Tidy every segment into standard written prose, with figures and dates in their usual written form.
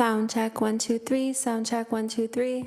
Sound check 1 2 3. Sound check 1 2 3.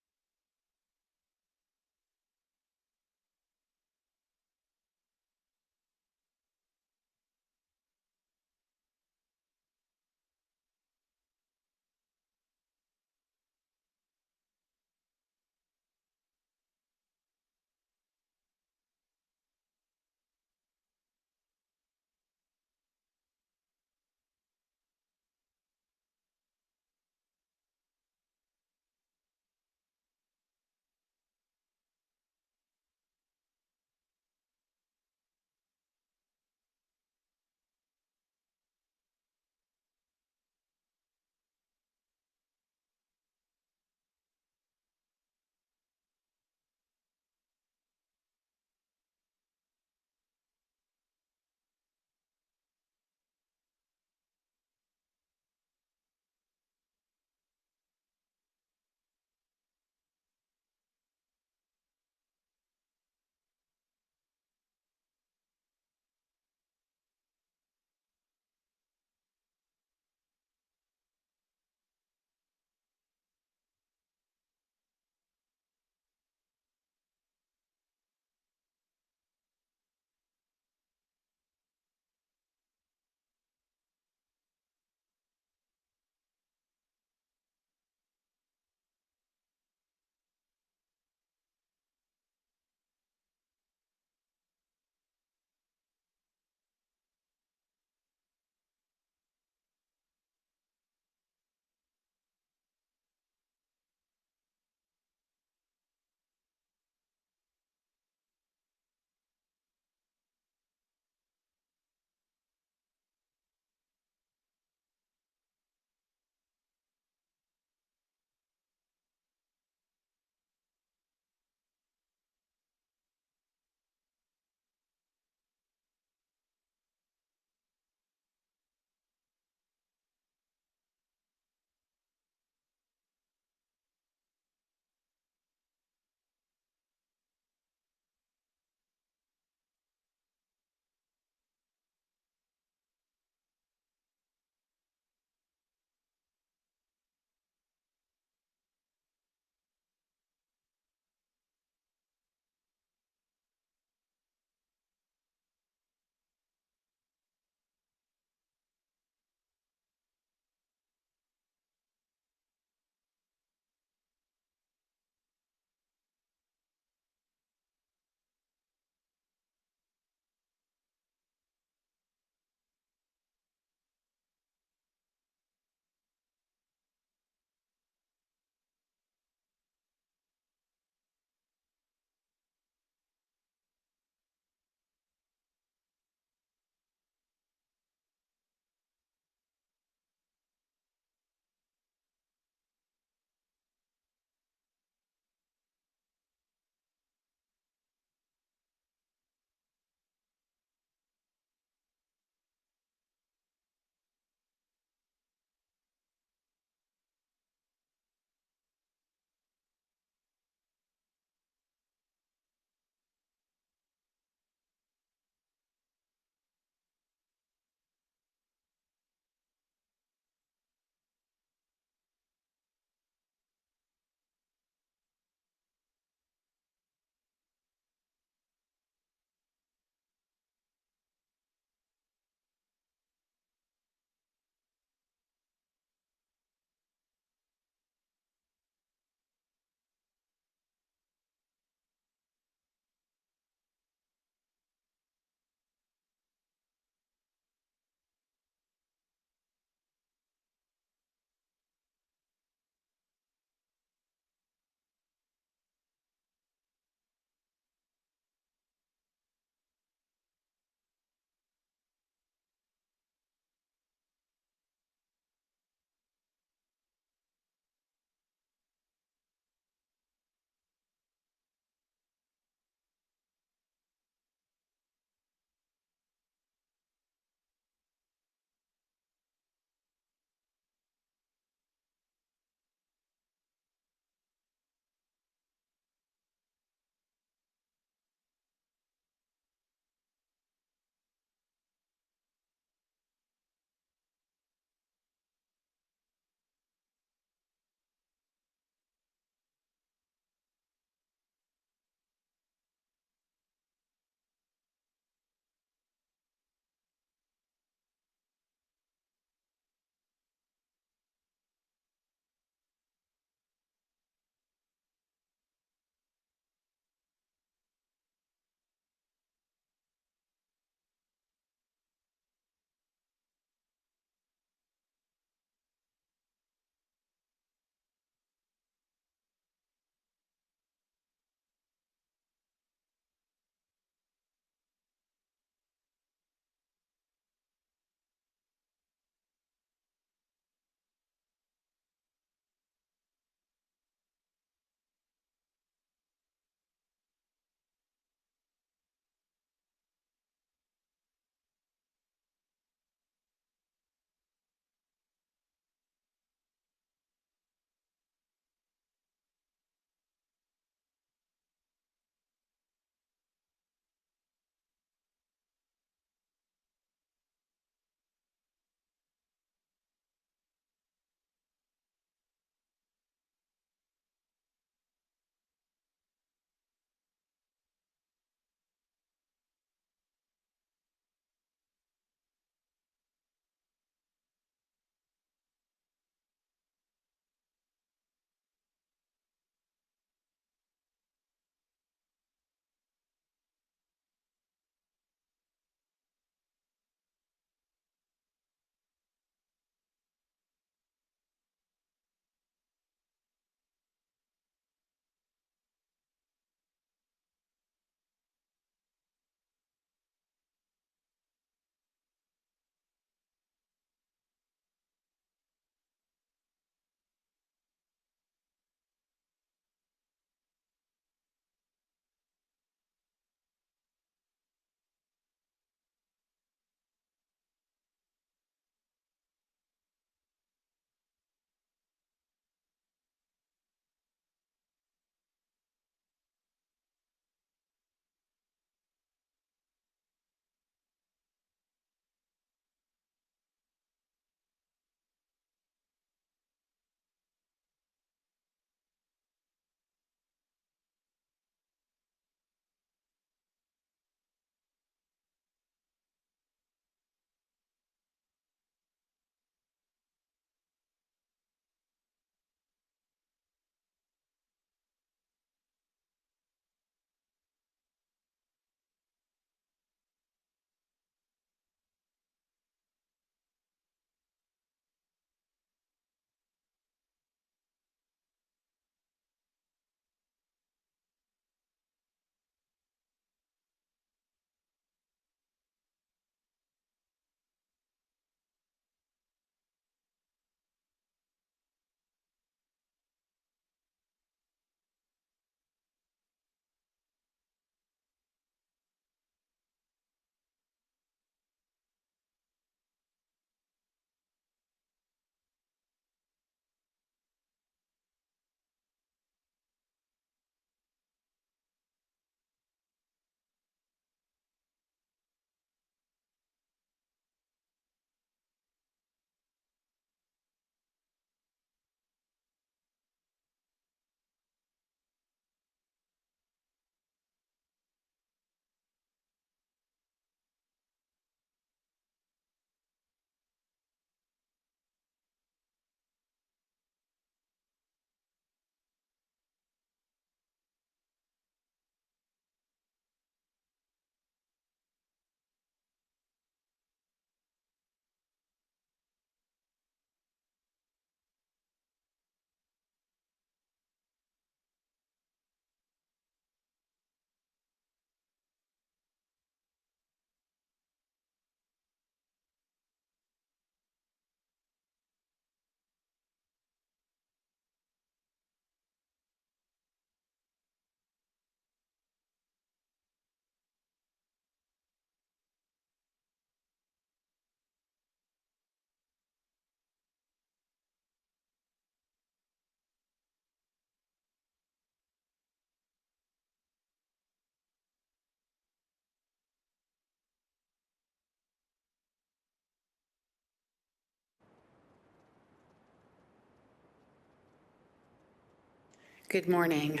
Good morning.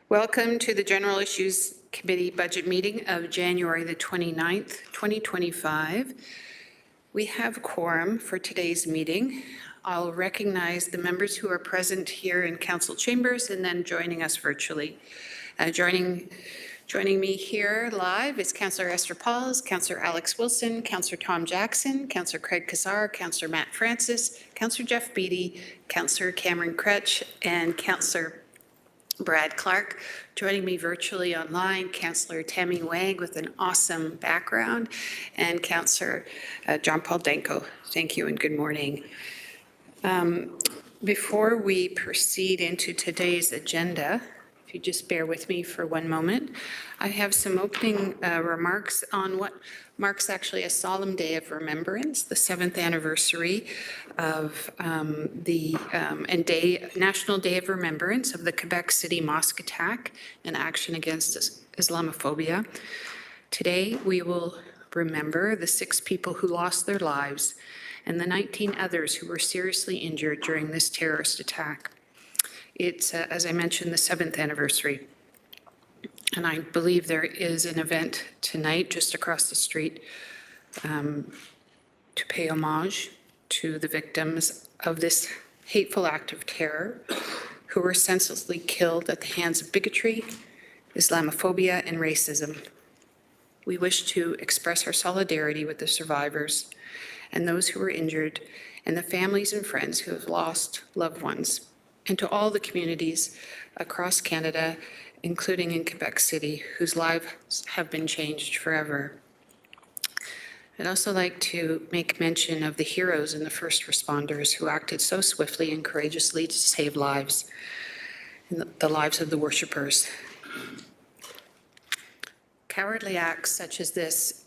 Welcome to the General Issues Committee budget meeting of January the 29th, 2025. We have quorum for today's meeting. I'll recognize the members who are present here in council chambers and then joining us virtually. Joining me here live is Councillor Esther Pauls, Councillor Alex Wilson, Councillor Tom Jackson, Councillor Craig Kazar, Councillor Matt Francis, Councillor Jeff Beattie, Councillor Cameron Kretsch, and Councillor Brad Clark. Joining me virtually online, Councillor Tammy Wang with an awesome background, and Councillor John Paul Danko. Thank you and good morning. Before we proceed into today's agenda, if you just bear with me for one moment, I have some opening remarks on what marks actually a solemn day of remembrance, the 7th anniversary of National Day of Remembrance of the Quebec City mosque attack and action against Islamophobia. Today, we will remember the 6 people who lost their lives and the 19 others who were seriously injured during this terrorist attack. It's, as I mentioned, the 7th anniversary. And I believe there is an event tonight just across the street to pay homage to the victims of this hateful act of terror who were senselessly killed at the hands of bigotry, Islamophobia, and racism. We wish to express our solidarity with the survivors and those who were injured and the families and friends who have lost loved ones, and to all the communities across Canada, including in Quebec City, whose lives have been changed forever. I'd also like to make mention of the heroes and the first responders who acted so swiftly and courageously to save lives, and the lives of the worshippers. Cowardly acts such as this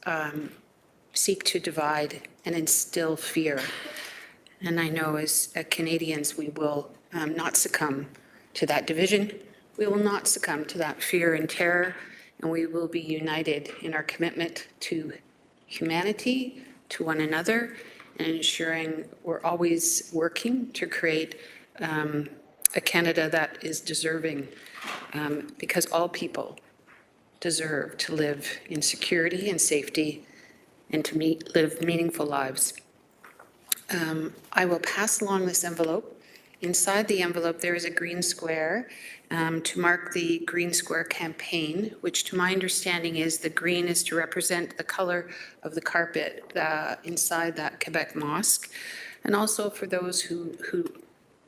seek to divide and instill fear. And I know as Canadians, we will not succumb to that division. We will not succumb to that fear and terror, and we will be united in our commitment to humanity, to one another, and ensuring we're always working to create a Canada that is deserving, because all people deserve to live in security and safety and to live meaningful lives. I will pass along this envelope. Inside the envelope, there is a green square to mark the Green Square campaign, which to my understanding is the green is to represent the color of the carpet inside that Quebec mosque. And also for those who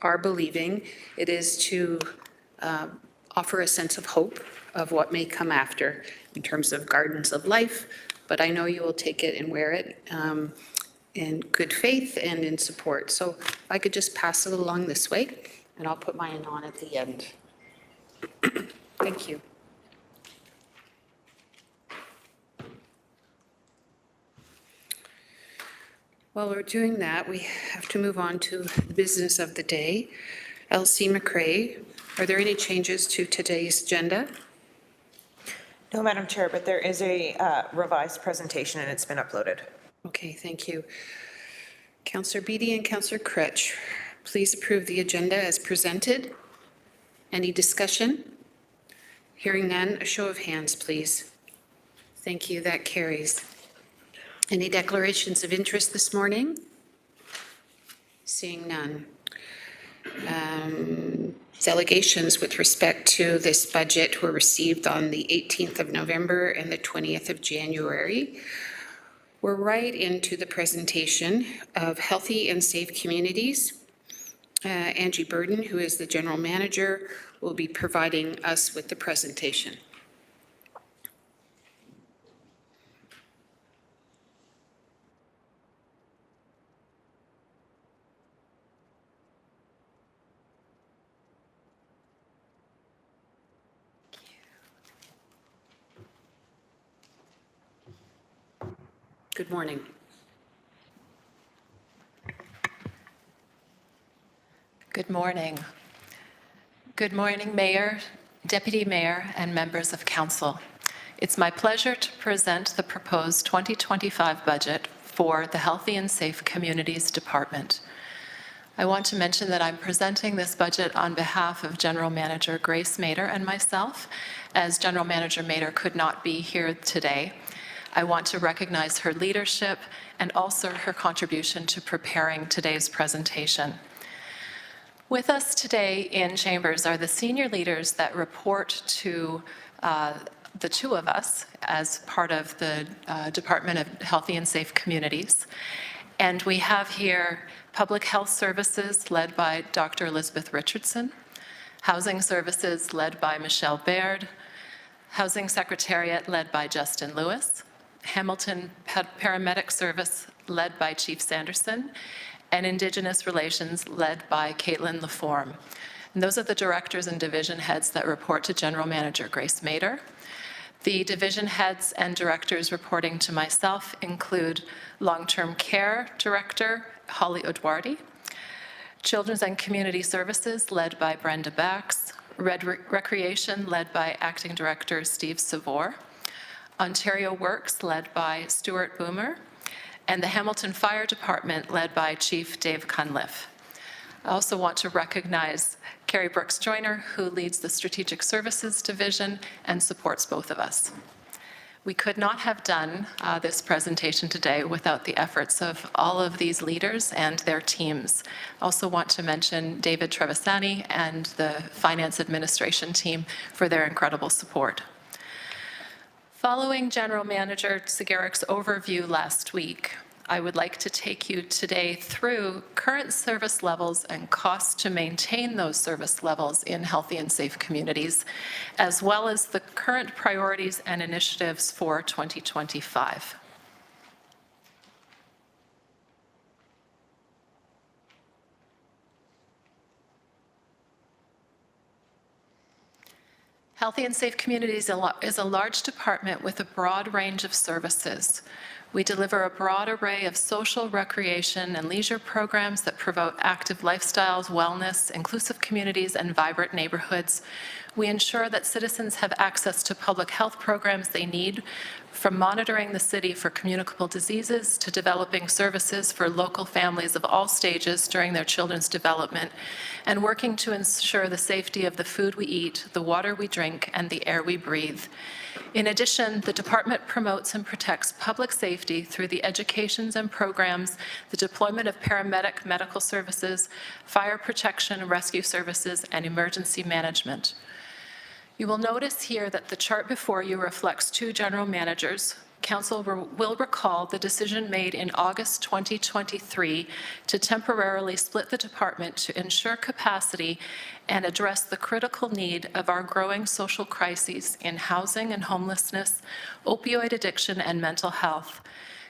are believing, it is to offer a sense of hope of what may come after in terms of gardens of life. But I know you will take it and wear it in good faith and in support. So if I could just pass it along this way, and I'll put mine on at the end. Thank you. While we're doing that, we have to move on to the business of the day. Elsie McRae, are there any changes to today's agenda? No, Madam Chair, but there is a revised presentation and it's been uploaded. Okay, thank you. Councillor Beattie and Councillor Kretsch, please approve the agenda as presented. Any discussion? Hearing none, a show of hands, please. Thank you, that carries. Any declarations of interest this morning? Seeing none. Delegations with respect to this budget were received on the 18th of November and the 20th of January. We're right into the presentation of Healthy and Safe Communities. Angie Burden, who is the General Manager, will be providing us with the presentation. Good morning. Good morning. Good morning, Mayor, Deputy Mayor, and members of Council. It's my pleasure to present the proposed 2025 budget for the Healthy and Safe Communities Department. I want to mention that I'm presenting this budget on behalf of General Manager Grace Mader and myself, as General Manager Mader could not be here today. I want to recognize her leadership and also her contribution to preparing today's presentation. With us today in chambers are the senior leaders that report to the two of us as part of the Department of Healthy and Safe Communities. And we have here Public Health Services led by Dr. Elizabeth Richardson, Housing Services led by Michelle Baird, Housing Secretariat led by Justin Lewis, Hamilton Paramedic Service led by Chief Sanderson, and Indigenous Relations led by Caitlin Laforme. And those are the directors and division heads that report to General Manager Grace Mader. The division heads and directors reporting to myself include Long-Term Care Director Holly O'Dwardy, Children's and Community Services led by Brenda Bax, Recreation led by Acting Director Steve Savor, Ontario Works led by Stuart Boomer, and the Hamilton Fire Department led by Chief Dave Cunliffe. I also want to recognize Carrie Brooks Joyner, who leads the Strategic Services Division and supports both of us. We could not have done this presentation today without the efforts of all of these leaders and their teams. I also want to mention David Trevisani and the Finance Administration team for their incredible support. Following General Manager Tsigarik's overview last week, I would like to take you today through current service levels and costs to maintain those service levels in healthy and safe communities, as well as the current priorities and initiatives for 2025. Healthy and Safe Communities is a large department with a broad range of services. We deliver a broad array of social, recreation, and leisure programs that promote active lifestyles, wellness, inclusive communities, and vibrant neighborhoods. We ensure that citizens have access to public health programs they need, from monitoring the city for communicable diseases to developing services for local families of all stages during their children's development, and working to ensure the safety of the food we eat, the water we drink, and the air we breathe. In addition, the department promotes and protects public safety through the educations and programs, the deployment of paramedic medical services, fire protection and rescue services, and emergency management. You will notice here that the chart before you reflects two general managers. Council will recall the decision made in August 2023 to temporarily split the department to ensure capacity and address the critical need of our growing social crises in housing and homelessness, opioid addiction, and mental health.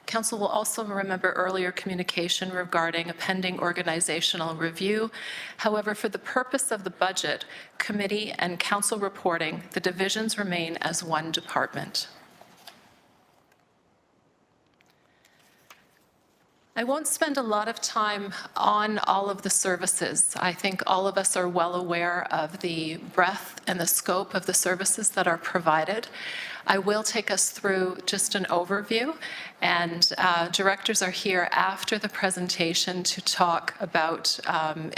Council will also remember earlier communication regarding a pending organizational review. However, for the purpose of the budget, committee, and council reporting, the divisions remain as one department. I won't spend a lot of time on all of the services. I think all of us are well aware of the breadth and the scope of the services that are provided. I will take us through just an overview, and directors are here after the presentation to talk about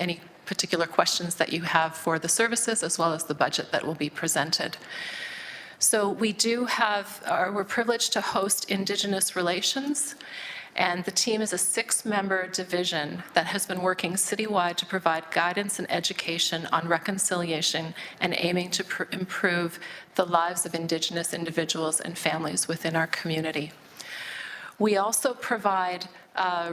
any particular questions that you have for the services, as well as the budget that will be presented. So we do have, we're privileged to host Indigenous Relations, and the team is a 6-member division that has been working citywide to provide guidance and education on reconciliation and aiming to improve the lives of Indigenous individuals and families within our community. We also provide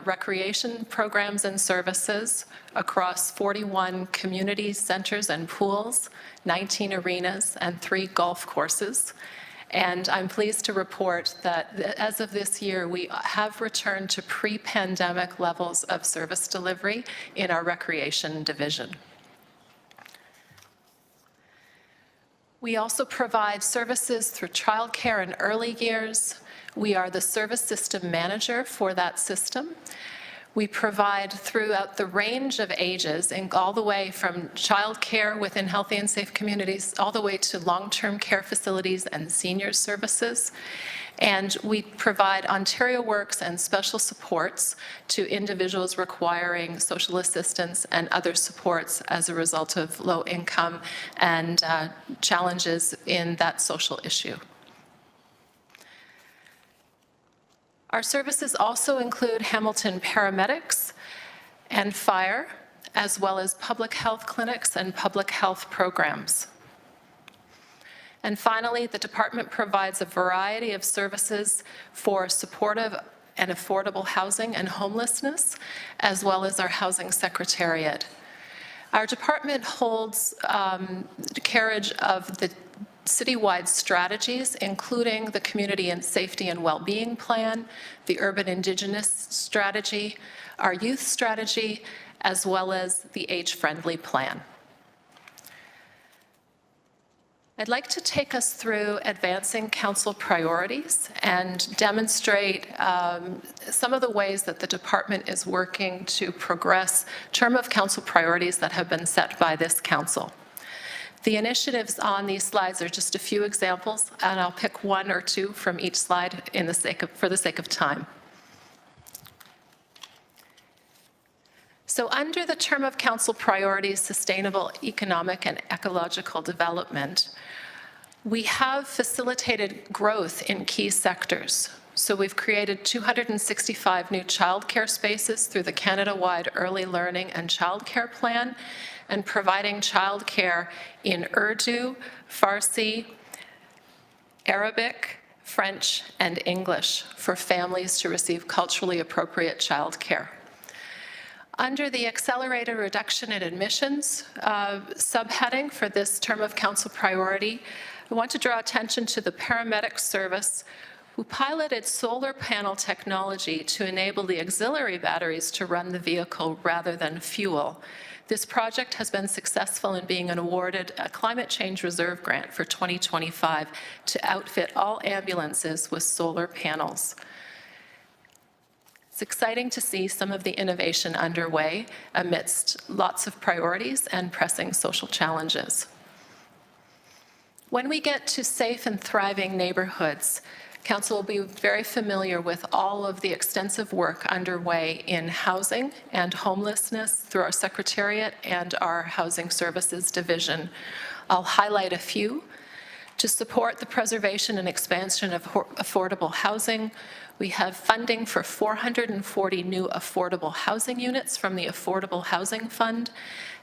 recreation programs and services across 41 community centers and pools, 19 arenas, and 3 golf courses. And I'm pleased to report that as of this year, we have returned to pre-pandemic levels of service delivery in our recreation division. We also provide services through childcare and early years. We are the service system manager for that system. We provide throughout the range of ages, and all the way from childcare within healthy and safe communities, all the way to long-term care facilities and senior services. And we provide Ontario Works and special supports to individuals requiring social assistance and other supports as a result of low income and challenges in that social issue. Our services also include Hamilton paramedics and fire, as well as public health clinics and public health programs. And finally, the department provides a variety of services for supportive and affordable housing and homelessness, as well as our housing secretariat. Our department holds carriage of the citywide strategies, including the Community and Safety and Wellbeing Plan, the Urban Indigenous Strategy, our Youth Strategy, as well as the Age-Friendly Plan. I'd like to take us through advancing council priorities and demonstrate some of the ways that the department is working to progress term of council priorities that have been set by this council. The initiatives on these slides are just a few examples, and I'll pick one or two from each slide for the sake of time. So under the term of council priorities, sustainable economic and ecological development, we have facilitated growth in key sectors. So we've created 265 new childcare spaces through the Canada-wide Early Learning and Childcare Plan, and providing childcare in Urdu, Farsi, Arabic, French, and English for families to receive culturally appropriate childcare. Under the Accelerated Reduction in Admissions subheading for this term of council priority, I want to draw attention to the paramedic service who piloted solar panel technology to enable the auxiliary batteries to run the vehicle rather than fuel. This project has been successful in being awarded a Climate Change Reserve Grant for 2025 to outfit all ambulances with solar panels. It's exciting to see some of the innovation underway amidst lots of priorities and pressing social challenges. When we get to safe and thriving neighborhoods, Council will be very familiar with all of the extensive work underway in housing and homelessness through our Secretariat and our Housing Services Division. I'll highlight a few. To support the preservation and expansion of affordable housing, we have funding for 440 new affordable housing units from the Affordable Housing Fund,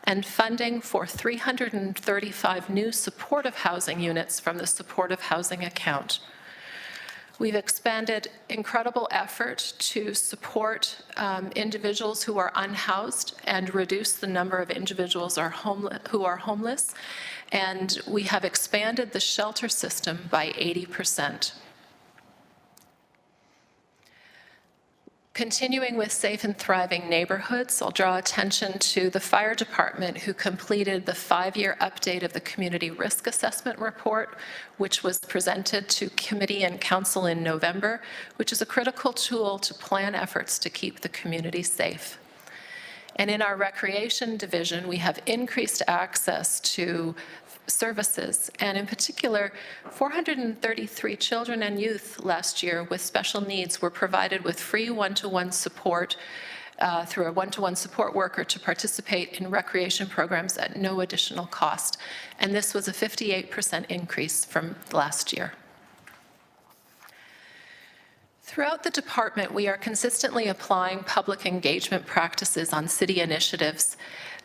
and funding for 335 new supportive housing units from the Supportive Housing Account. We've expanded incredible effort to support individuals who are unhoused and reduce the number of individuals who are homeless, and we have expanded the shelter system by 80%. Continuing with safe and thriving neighborhoods, I'll draw attention to the fire department who completed the 5-year update of the Community Risk Assessment Report, which was presented to committee and council in November, which is a critical tool to plan efforts to keep the community safe. And in our recreation division, we have increased access to services, and in particular, 433 children and youth last year with special needs were provided with free one-to-one support through a one-to-one support worker to participate in recreation programs at no additional cost. And this was a 58% increase from last year. Throughout the department, we are consistently applying public engagement practices on city initiatives.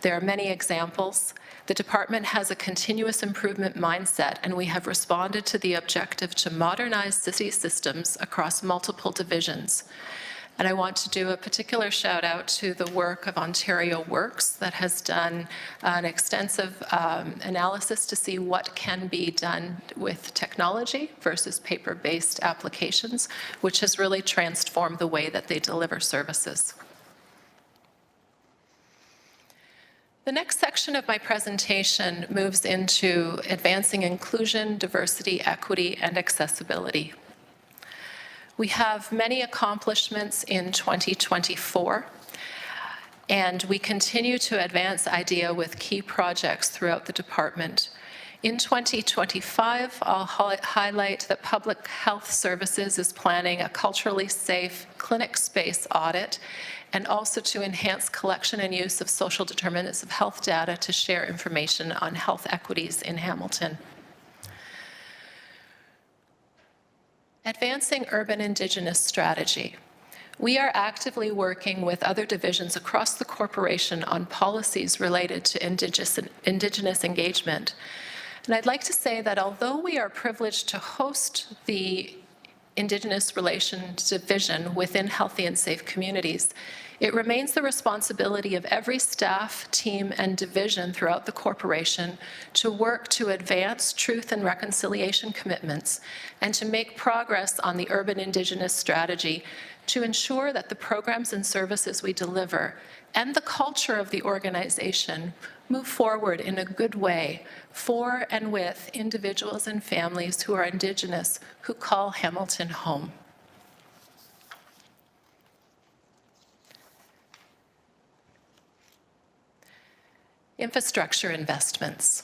There are many examples. The department has a continuous improvement mindset, and we have responded to the objective to modernize city systems across multiple divisions. And I want to do a particular shout out to the work of Ontario Works that has done an extensive analysis to see what can be done with technology versus paper-based applications, which has really transformed the way that they deliver services. The next section of my presentation moves into advancing inclusion, diversity, equity, and accessibility. We have many accomplishments in 2024, and we continue to advance IDEA with key projects throughout the department. In 2025, I'll highlight that Public Health Services is planning a culturally safe clinic space audit, and also to enhance collection and use of social determinants of health data to share information on health equities in Hamilton. Advancing Urban Indigenous Strategy. We are actively working with other divisions across the corporation on policies related to Indigenous engagement. And I'd like to say that although we are privileged to host the Indigenous Relations Division within Healthy and Safe Communities, it remains the responsibility of every staff, team, and division throughout the corporation to work to advance truth and reconciliation commitments and to make progress on the Urban Indigenous Strategy to ensure that the programs and services we deliver and the culture of the organization move forward in a good way for and with individuals and families who are Indigenous who call Hamilton home. Infrastructure investments.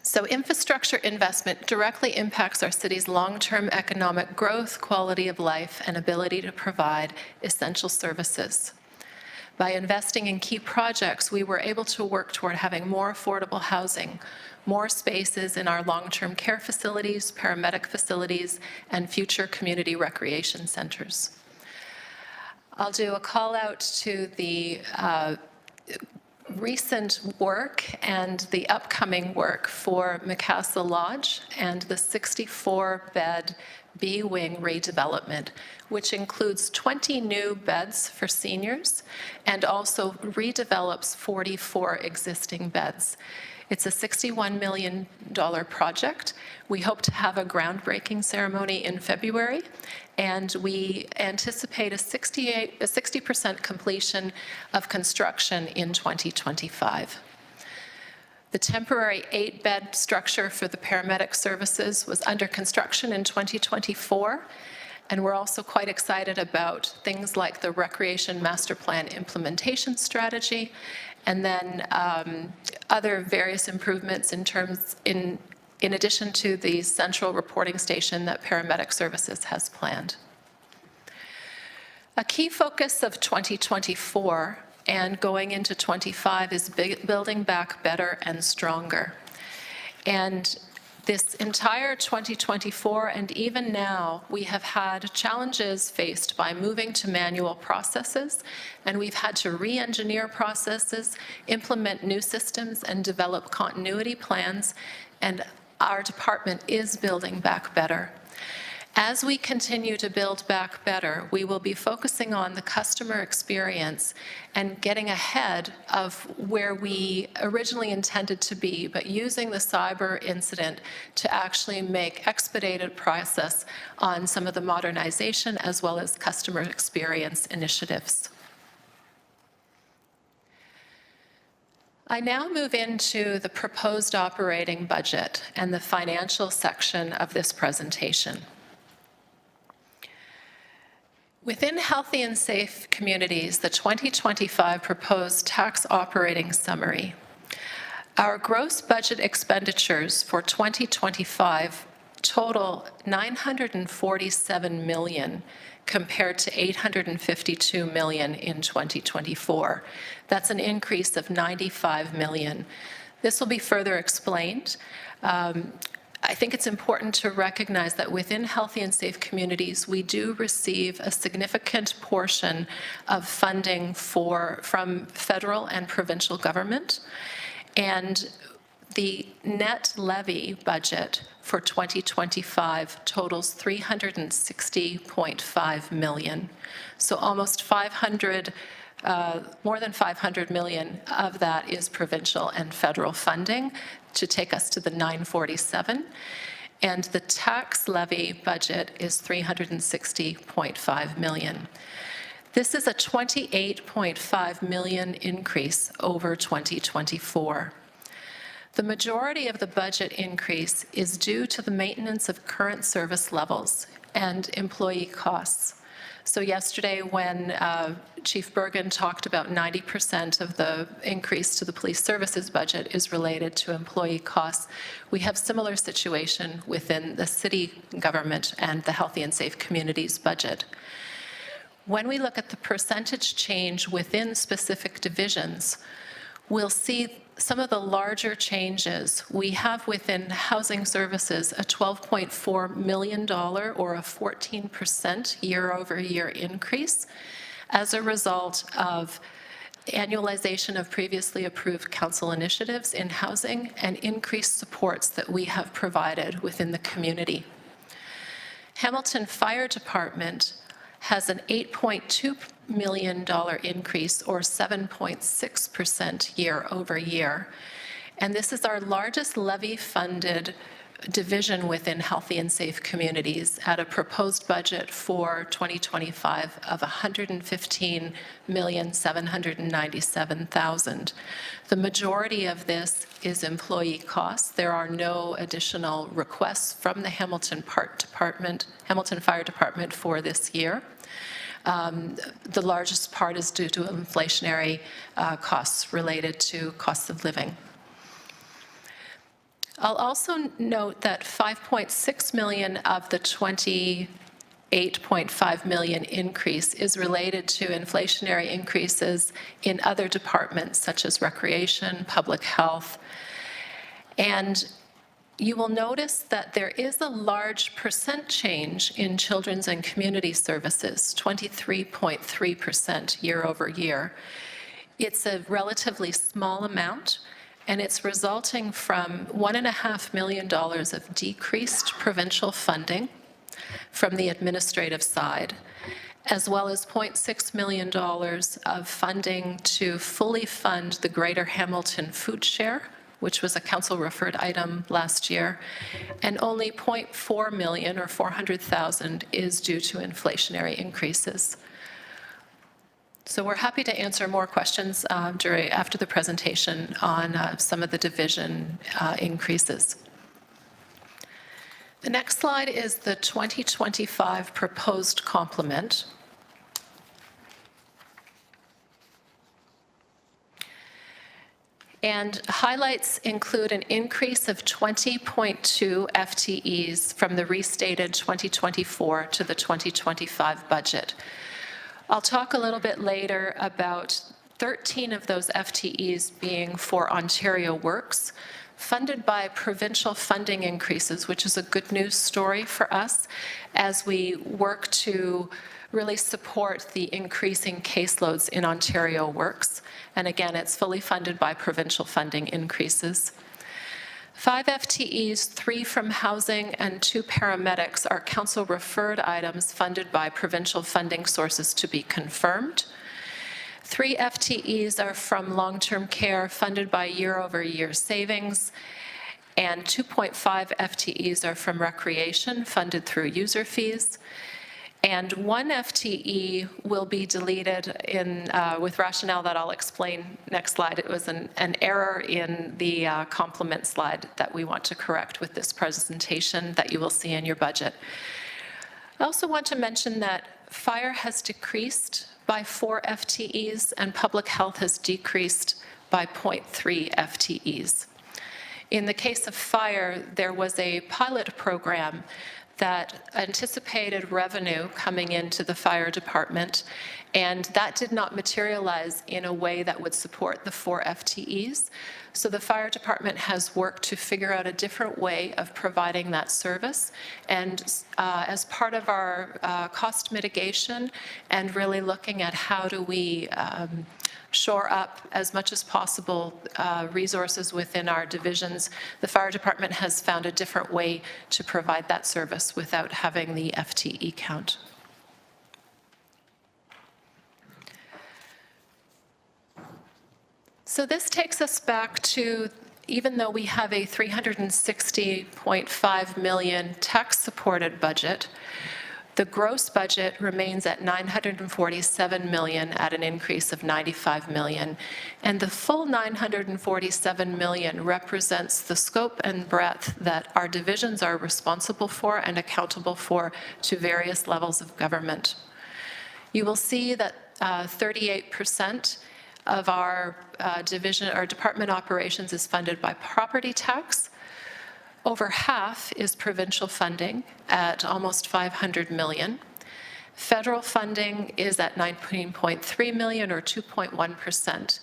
So infrastructure investment directly impacts our city's long-term economic growth, quality of life, and ability to provide essential services. By investing in key projects, we were able to work toward having more affordable housing, more spaces in our long-term care facilities, paramedic facilities, and future community recreation centers. I'll do a call out to the recent work and the upcoming work for McCassel Lodge and the 64-bed B-Wing redevelopment, which includes 20 new beds for seniors and also redevelops 44 existing beds. It's a $61 million project. We hope to have a groundbreaking ceremony in February, and we anticipate a 60% completion of construction in 2025. The temporary 8-bed structure for the paramedic services was under construction in 2024, and we're also quite excited about things like the Recreation Master Plan implementation strategy, and then other various improvements in addition to the central reporting station that Paramedic Services has planned. A key focus of 2024 and going into 25 is building back better and stronger. And this entire 2024 and even now, we have had challenges faced by moving to manual processes, and we've had to re-engineer processes, implement new systems, and develop continuity plans, and our department is building back better. As we continue to build back better, we will be focusing on the customer experience and getting ahead of where we originally intended to be, but using the cyber incident to actually make expedited process on some of the modernization as well as customer experience initiatives. I now move into the proposed operating budget and the financial section of this presentation. Within Healthy and Safe Communities, the 2025 proposed tax operating summary. Our gross budget expenditures for 2025 total $947 million compared to $852 million in 2024. That's an increase of $95 million. This will be further explained. I think it's important to recognize that within Healthy and Safe Communities, we do receive a significant portion of funding from federal and provincial government. And the net levy budget for 2025 totals $360.5 million. So almost more than $500 million of that is provincial and federal funding to take us to the 947. And the tax levy budget is $360.5 million. This is a $28.5 million increase over 2024. The majority of the budget increase is due to the maintenance of current service levels and employee costs. So yesterday, when Chief Bergen talked about 90% of the increase to the police services budget is related to employee costs, we have similar situation within the city government and the Healthy and Safe Communities budget. When we look at the percentage change within specific divisions, we'll see some of the larger changes. We have within housing services a $12.4 million or a 14% year-over-year increase as a result of annualization of previously approved council initiatives in housing and increased supports that we have provided within the community. Hamilton Fire Department has an $8.2 million increase, or 7.6% year over year. And this is our largest levy-funded division within Healthy and Safe Communities at a proposed budget for 2025 of $115,797,000. The majority of this is employee costs. There are no additional requests from the Hamilton Fire Department for this year. The largest part is due to inflationary costs related to costs of living. I'll also note that $5.6 million of the $28.5 million increase is related to inflationary increases in other departments such as recreation, public health. And you will notice that there is a large percent change in children's and community services, 23.3% year over year. It's a relatively small amount, and it's resulting from $1.5 million of decreased provincial funding from the administrative side, as well as $0.6 million of funding to fully fund the Greater Hamilton Food Share, which was a council-referred item last year, and only $0.4 million or $400,000 is due to inflationary increases. So we're happy to answer more questions after the presentation on some of the division increases. The next slide is the 2025 proposed complement. And highlights include an increase of 20.2 FTEs from the restated 2024 to the 2025 budget. I'll talk a little bit later about 13 of those FTEs being for Ontario Works, funded by provincial funding increases, which is a good news story for us as we work to really support the increasing caseloads in Ontario Works. And again, it's fully funded by provincial funding increases. 5 FTEs, 3 from housing, and 2 paramedics are council-referred items funded by provincial funding sources to be confirmed. 3 FTEs are from long-term care funded by year-over-year savings, and 2.5 FTEs are from recreation funded through user fees. And 1 FTE will be deleted with rationale that I'll explain next slide. It was an error in the complement slide that we want to correct with this presentation that you will see in your budget. I also want to mention that fire has decreased by 4 FTEs and public health has decreased by 0.3 FTEs. In the case of fire, there was a pilot program that anticipated revenue coming into the fire department, and that did not materialize in a way that would support the 4 FTEs. So the fire department has worked to figure out a different way of providing that service. And as part of our cost mitigation and really looking at how do we shore up as much as possible resources within our divisions, the fire department has found a different way to provide that service without having the FTE count. So this takes us back to, even though we have a $360.5 million tax-supported budget, the gross budget remains at $947 million at an increase of $95 million. And the full $947 million represents the scope and breadth that our divisions are responsible for and accountable for to various levels of government. You will see that 38% of our department operations is funded by property tax. Over half is provincial funding at almost 500 million. Federal funding is at 19.3 million, or 2.1%.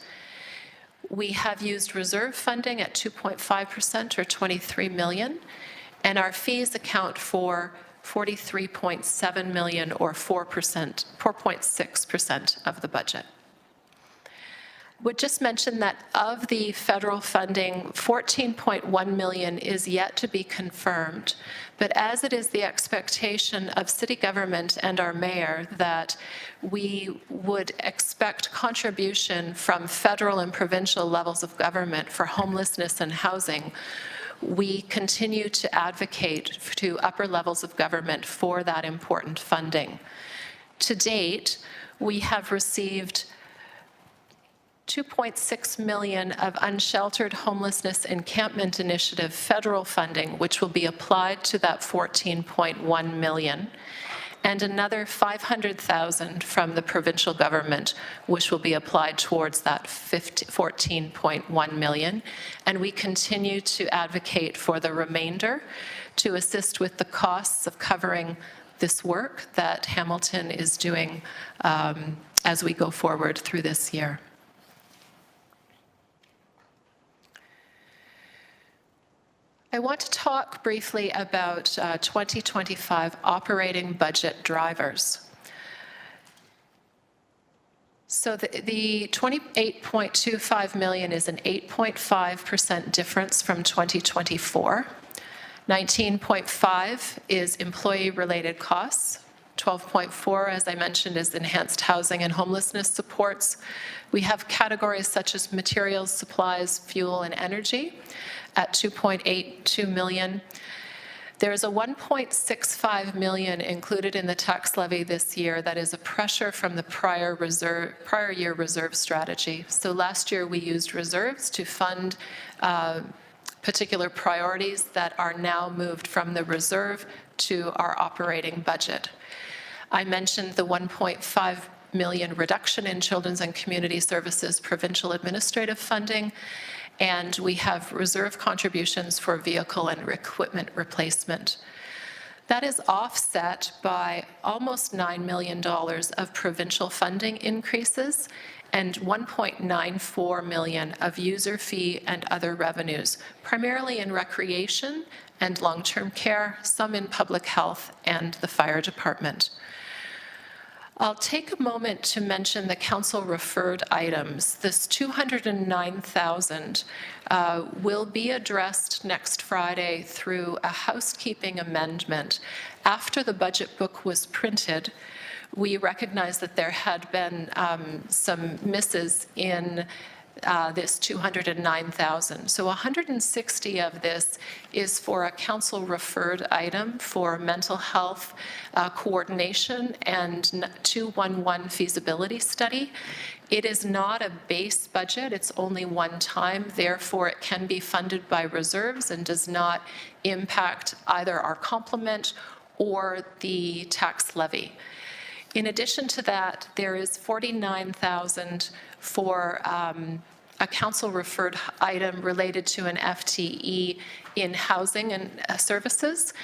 We have used reserve funding at 2.5%, or 23 million, and our fees account for 43.7 million, or 4.6% of the budget. Would just mention that of the federal funding, 14.1 million is yet to be confirmed, but as it is the expectation of city government and our mayor that we would expect contribution from federal and provincial levels of government for homelessness and housing, we continue to advocate to upper levels of government for that important funding. To date, we have received 2.6 million of Unsheltered Homelessness Encampment Initiative federal funding, which will be applied to that 14.1 million, and another 500,000 from the provincial government, which will be applied towards that 14.1 million. And we continue to advocate for the remainder to assist with the costs of covering this work that Hamilton is doing as we go forward through this year. I want to talk briefly about 2025 operating budget drivers. So the 28.25 million is an 8.5% difference from 2024. 19.5 is employee-related costs. 12.4, as I mentioned, is enhanced housing and homelessness supports. We have categories such as materials, supplies, fuel, and energy at 2.82 million. There is a 1.65 million included in the tax levy this year that is a pressure from the prior year reserve strategy. So last year we used reserves to fund particular priorities that are now moved from the reserve to our operating budget. I mentioned the 1.5 million reduction in Children's and Community Services provincial administrative funding, and we have reserve contributions for vehicle and equipment replacement. That is offset by almost $9 million of provincial funding increases and 1.94 million of user fee and other revenues, primarily in recreation and long-term care, some in public health and the fire department. I'll take a moment to mention the council referred items. This 209,000 will be addressed next Friday through a housekeeping amendment. After the budget book was printed, we recognized that there had been some misses in this 209,000. So 160 of this is for a council referred item for mental health coordination and 211 feasibility study. It is not a base budget, it's only one time, therefore it can be funded by reserves and does not impact either our complement or the tax levy. In addition to that, there is 49,000 for a council-referred item related to an FTE in housing and services,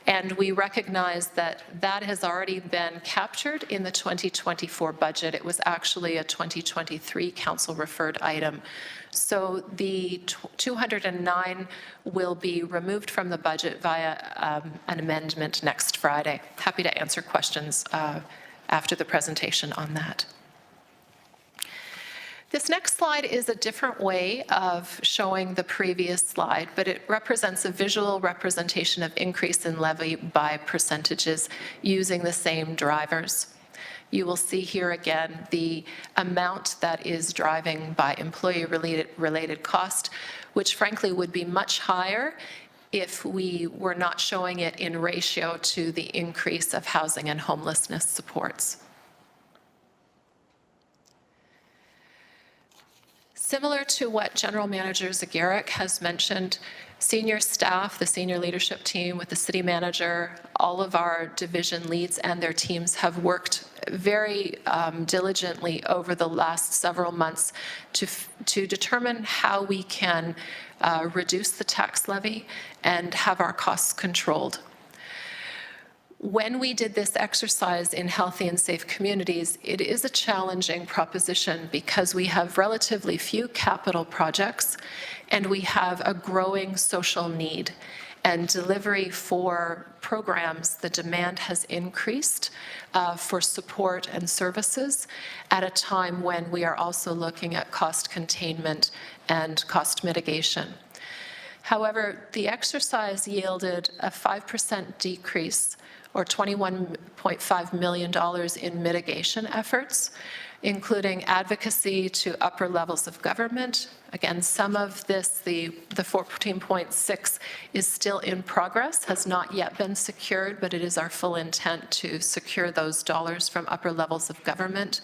and we recognize that that has already been captured in the 2024 budget. It was actually a 2023 council-referred item. So the 209 will be removed from the budget via an amendment next Friday. Happy to answer questions after the presentation on that. This next slide is a different way of showing the previous slide, but it represents a visual representation of increase in levy by percentages using the same drivers. You will see here again the amount that is driving by employee-related cost, which frankly would be much higher if we were not showing it in ratio to the increase of housing and homelessness supports. Similar to what General Manager Zagarek has mentioned, senior staff, the senior leadership team with the city manager, all of our division leads and their teams have worked very diligently over the last several months to determine how we can reduce the tax levy and have our costs controlled. When we did this exercise in Healthy and Safe Communities, it is a challenging proposition because we have relatively few capital projects and we have a growing social need. And delivery for programs, the demand has increased for support and services at a time when we are also looking at cost containment and cost mitigation. However, the exercise yielded a 5% decrease or $21.5 million in mitigation efforts, including advocacy to upper levels of government. Again, some of this, the 14.6 is still in progress, has not yet been secured, but it is our full intent to secure those dollars from upper levels of government.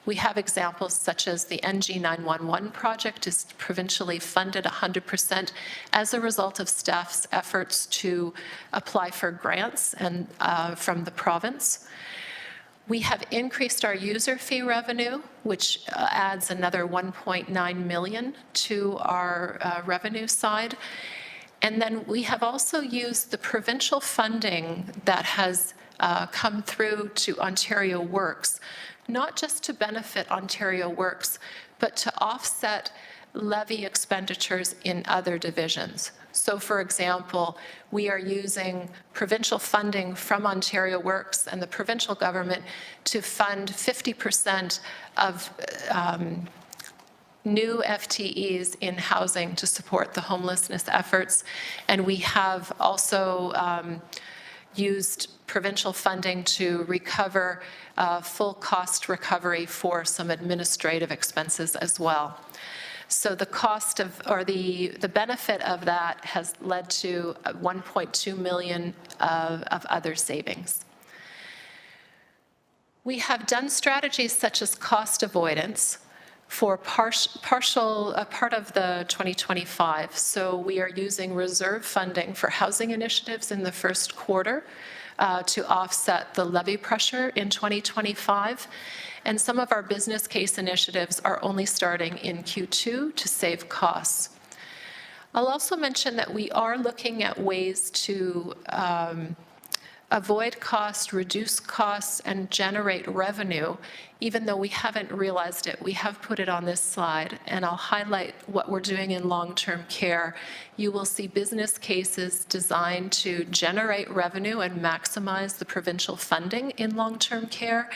We have examples such as the NG 911 project is provincially funded 100% as a result of staff's efforts to apply for grants and from the province. We have increased our user fee revenue, which adds another $1.9 million to our revenue side. And then we have also used the provincial funding that has come through to Ontario Works, not just to benefit Ontario Works, but to offset levy expenditures in other divisions. So for example, we are using provincial funding from Ontario Works and the provincial government to fund 50% of new FTEs in housing to support the homelessness efforts. And we have also used provincial funding to recover full cost recovery for some administrative expenses as well. So the cost of, or the benefit of that has led to 1.2 million of other savings. We have done strategies such as cost avoidance for part of the 2025. So we are using reserve funding for housing initiatives in the first quarter to offset the levy pressure in 2025. And some of our business case initiatives are only starting in Q2 to save costs. I'll also mention that we are looking at ways to avoid costs, reduce costs, and generate revenue, even though we haven't realized it. We have put it on this slide, and I'll highlight what we're doing in long-term care. You will see business cases designed to generate revenue and maximize the provincial funding in long-term care,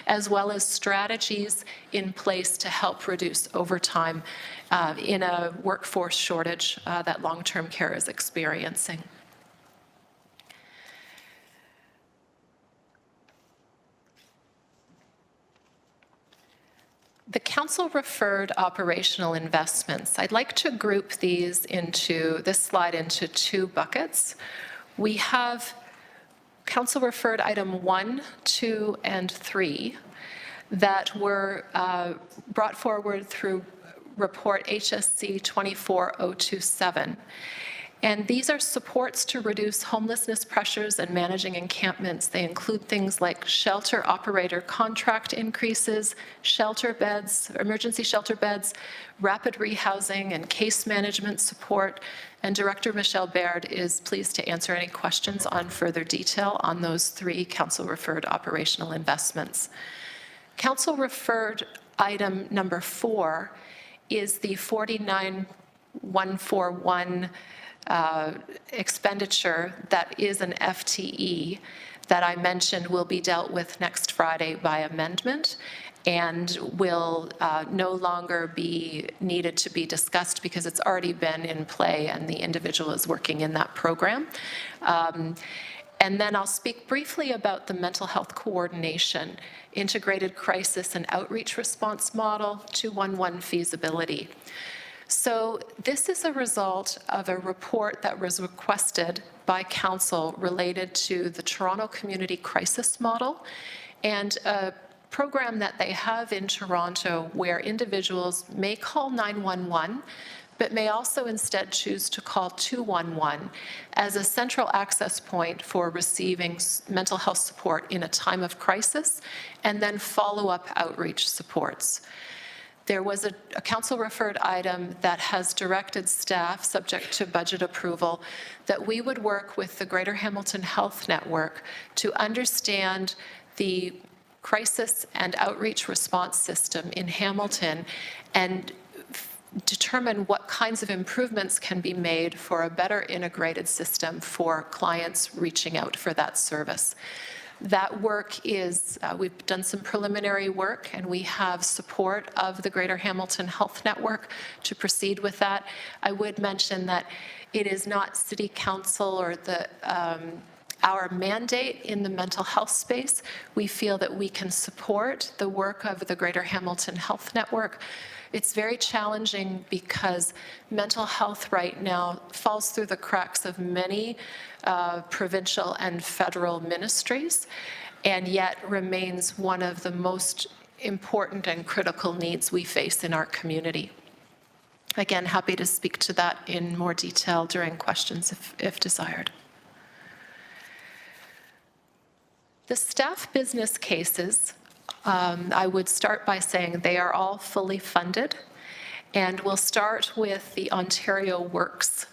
as well as strategies in place to help reduce overtime in a workforce shortage that long-term care is experiencing. The council referred operational investments. I'd like to group these into this slide into two buckets. We have council referred item 1, 2, and 3 that were brought forward through report HSC 24027. And these are supports to reduce homelessness pressures and managing encampments. They include things like shelter operator contract increases, shelter beds, emergency shelter beds, rapid rehousing, and case management support. And Director Michelle Baird is pleased to answer any questions on further detail on those 3 council-referred operational investments. Council-referred item number 4 is the 49141 expenditure that is an FTE that I mentioned will be dealt with next Friday by amendment and will no longer be needed to be discussed because it's already been in play and the individual is working in that program. And then I'll speak briefly about the mental health coordination, integrated crisis and outreach response model, 211 feasibility. So this is a result of a report that was requested by council related to the Toronto Community Crisis Model and a program that they have in Toronto where individuals may call 911, but may also instead choose to call 211 as a central access point for receiving mental health support in a time of crisis, and then follow-up outreach supports. There was a council-referred item that has directed staff, subject to budget approval, that we would work with the Greater Hamilton Health Network to understand the crisis and outreach response system in Hamilton and determine what kinds of improvements can be made for a better integrated system for clients reaching out for that service. That work is, we've done some preliminary work, and we have support of the Greater Hamilton Health Network to proceed with that. I would mention that it is not City Council or our mandate in the mental health space. We feel that we can support the work of the Greater Hamilton Health Network. It's very challenging because mental health right now falls through the cracks of many provincial and federal ministries, and yet remains one of the most important and critical needs we face in our community. Again, happy to speak to that in more detail during questions if desired. The staff business cases, I would start by saying they are all fully funded, and we'll start with the Ontario Works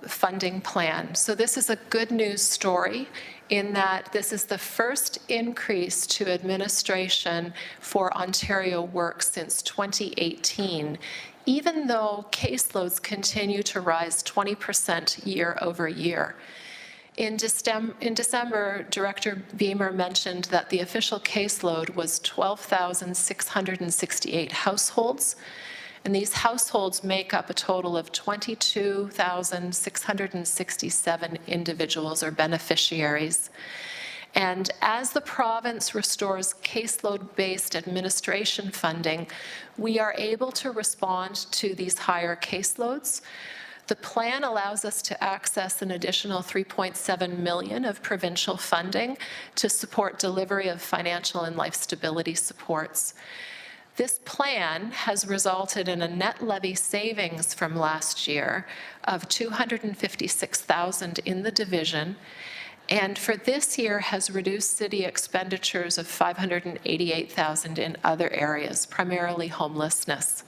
funding plan. So this is a good news story in that this is the first increase to administration for Ontario Works since 2018, even though caseloads continue to rise 20% year over year. In December, Director Beamer mentioned that the official caseload was 12,668 households, and these households make up a total of 22,667 individuals or beneficiaries. And as the province restores caseload-based administration funding, we are able to respond to these higher caseloads. The plan allows us to access an additional $3.7 million of provincial funding to support delivery of financial and life stability supports. This plan has resulted in a net levy savings from last year of $256,000 in the division, and for this year has reduced city expenditures of $588,000 in other areas, primarily homelessness.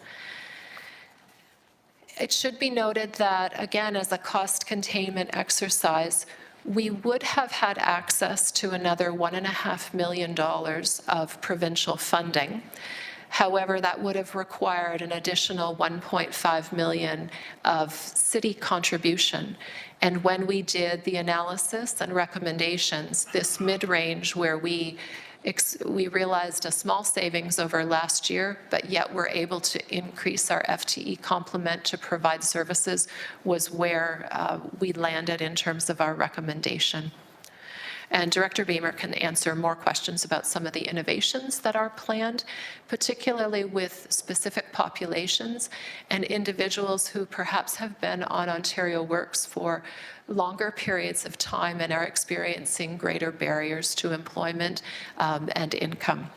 It should be noted that, again, as a cost containment exercise, we would have had access to another $1.5 million of provincial funding. However, that would have required an additional $1.5 million of city contribution. And when we did the analysis and recommendations, this mid-range where we realized a small savings over last year, but yet we're able to increase our FTE complement to provide services was where we landed in terms of our recommendation. And Director Beamer can answer more questions about some of the innovations that are planned, particularly with specific populations and individuals who perhaps have been on Ontario Works for longer periods of time and are experiencing greater barriers to employment and income.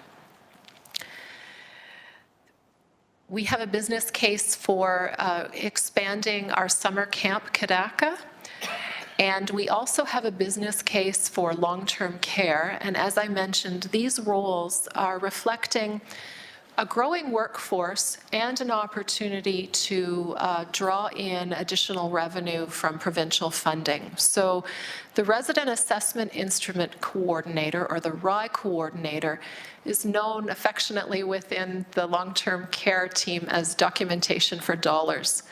We have a business case for expanding our summer camp, Kadaka. And we also have a business case for long-term care. And as I mentioned, these roles are reflecting a growing workforce and an opportunity to draw in additional revenue from provincial funding. So the Resident Assessment Instrument Coordinator, or the RI Coordinator, is known affectionately within the long-term care team as documentation for dollars.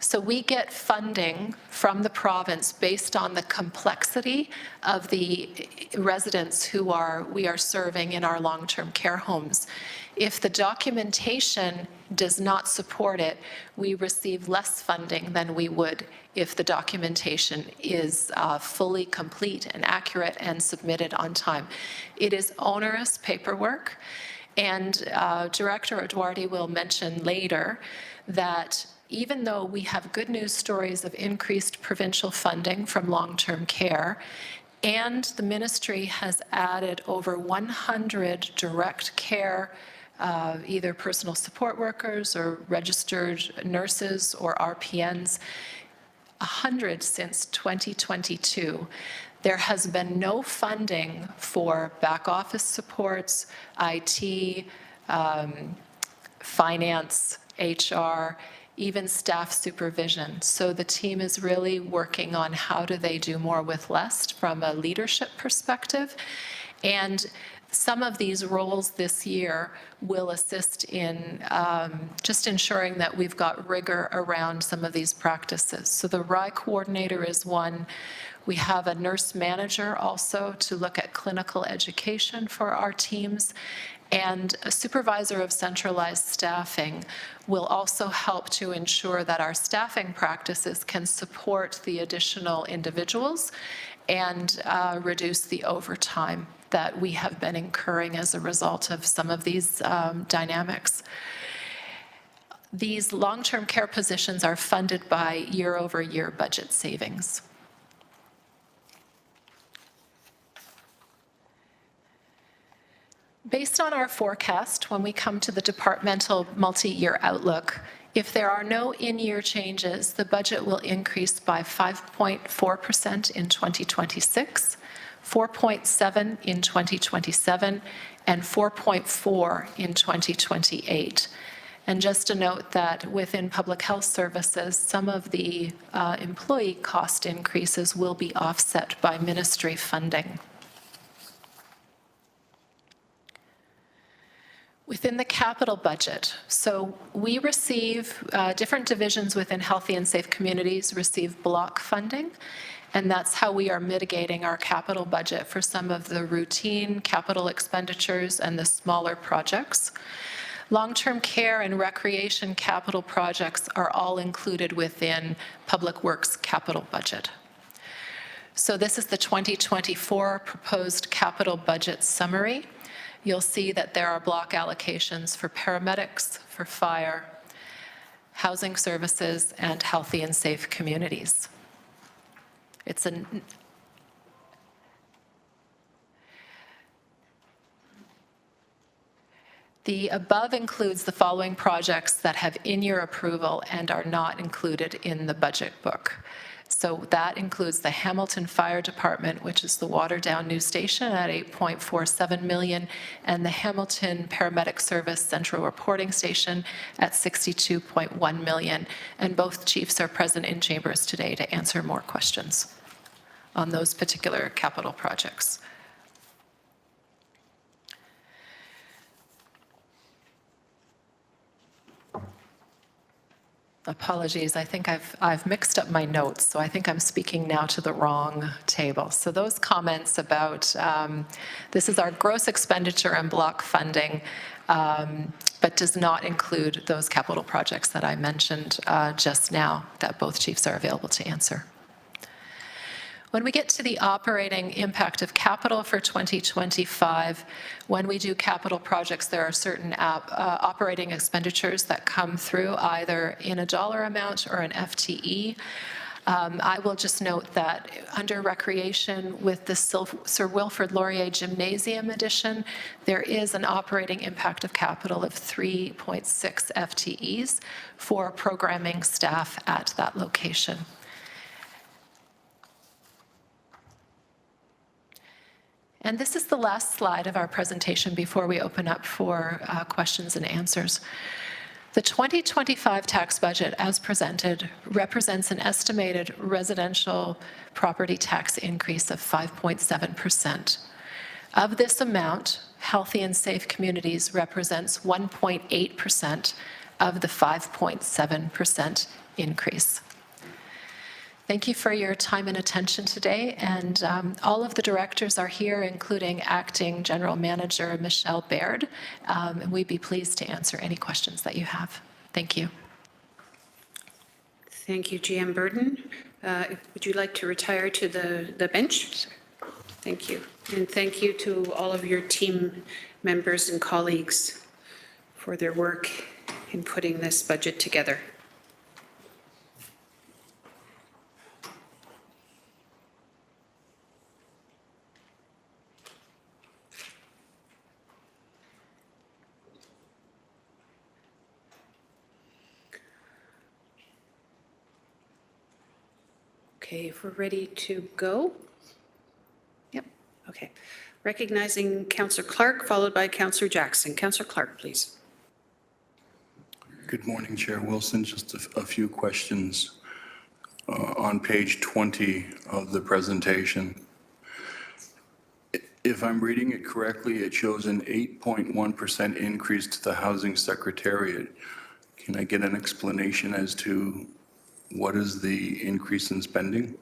So we get funding from the province based on the complexity of the residents who we are serving in our long-term care homes. If the documentation does not support it, we receive less funding than we would if the documentation is fully complete and accurate and submitted on time. It is onerous paperwork, and Director Eduardi will mention later that even though we have good news stories of increased provincial funding from long-term care, and the ministry has added over 100 direct care either personal support workers or registered nurses or RPNs, 100 since 2022. There has been no funding for back office supports, IT, finance, HR, even staff supervision. So the team is really working on how do they do more with less from a leadership perspective. And some of these roles this year will assist in just ensuring that we've got rigor around some of these practices. So the RI coordinator is one. We have a nurse manager also to look at clinical education for our teams. And a supervisor of centralized staffing will also help to ensure that our staffing practices can support the additional individuals and reduce the overtime that we have been incurring as a result of some of these dynamics. These long-term care positions are funded by year-over-year budget savings. Based on our forecast, when we come to the departmental multi-year outlook, if there are no in-year changes, the budget will increase by 5.4% in 2026, 4.7% in 2027, and 4.4% in 2028. And just to note that within public health services, some of the employee cost increases will be offset by ministry funding. Within the capital budget, so we receive, different divisions within Healthy and Safe Communities receive block funding, and that's how we are mitigating our capital budget for some of the routine capital expenditures and the smaller projects. Long-term care and recreation capital projects are all included within Public Works capital budget. So this is the 2024 proposed capital budget summary. You'll see that there are block allocations for paramedics, for fire, housing services, and healthy and safe communities. The above includes the following projects that have in-year approval and are not included in the budget book. So that includes the Hamilton Fire Department, which is the watered-down new station at $8.47 million, and the Hamilton Paramedic Service Central Reporting Station at $62.1 million. And both chiefs are present in chambers today to answer more questions on those particular capital projects. Apologies, I think I've mixed up my notes, so I think I'm speaking now to the wrong table. So those comments about, this is our gross expenditure and block funding, but does not include those capital projects that I mentioned just now that both chiefs are available to answer. When we get to the operating impact of capital for 2025, when we do capital projects, there are certain operating expenditures that come through either in a dollar amount or an FTE. I will just note that under recreation with the Sir Wilfrid Laurier Gymnasium addition, there is an operating impact of capital of 3.6 FTEs for programming staff at that location. And this is the last slide of our presentation before we open up for questions and answers. The 2025 tax budget, as presented, represents an estimated residential property tax increase of 5.7%. Of this amount, Healthy and Safe Communities represents 1.8% of the 5.7% increase. Thank you for your time and attention today, and all of the directors are here, including Acting General Manager Michelle Baird, and we'd be pleased to answer any questions that you have. Thank you. Thank you, GM Burden. Would you like to retire to the bench? Thank you. And thank you to all of your team members and colleagues for their work in putting this budget together. Okay, if we're ready to go? Yep, okay. Recognizing Councillor Clark, followed by Councillor Jackson. Councillor Clark, please. Good morning, Chair Wilson. Just a few questions. On page 20 of the presentation, if I'm reading it correctly, it shows an 8.1% increase to the Housing Secretariat. Can I get an explanation as to what is the increase in spending?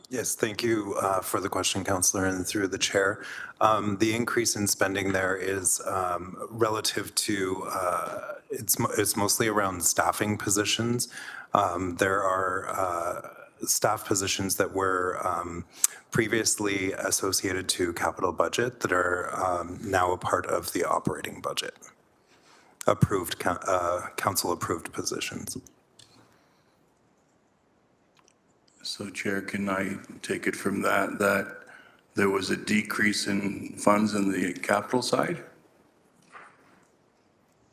Yes, thank you for the question, Councillor, and through the chair. The increase in spending there is relative to, it's mostly around staffing positions. There are staff positions that were previously associated to capital budget that are now a part of the operating budget. Approved, council-approved positions. So Chair, can I take it from that there was a decrease in funds in the capital side?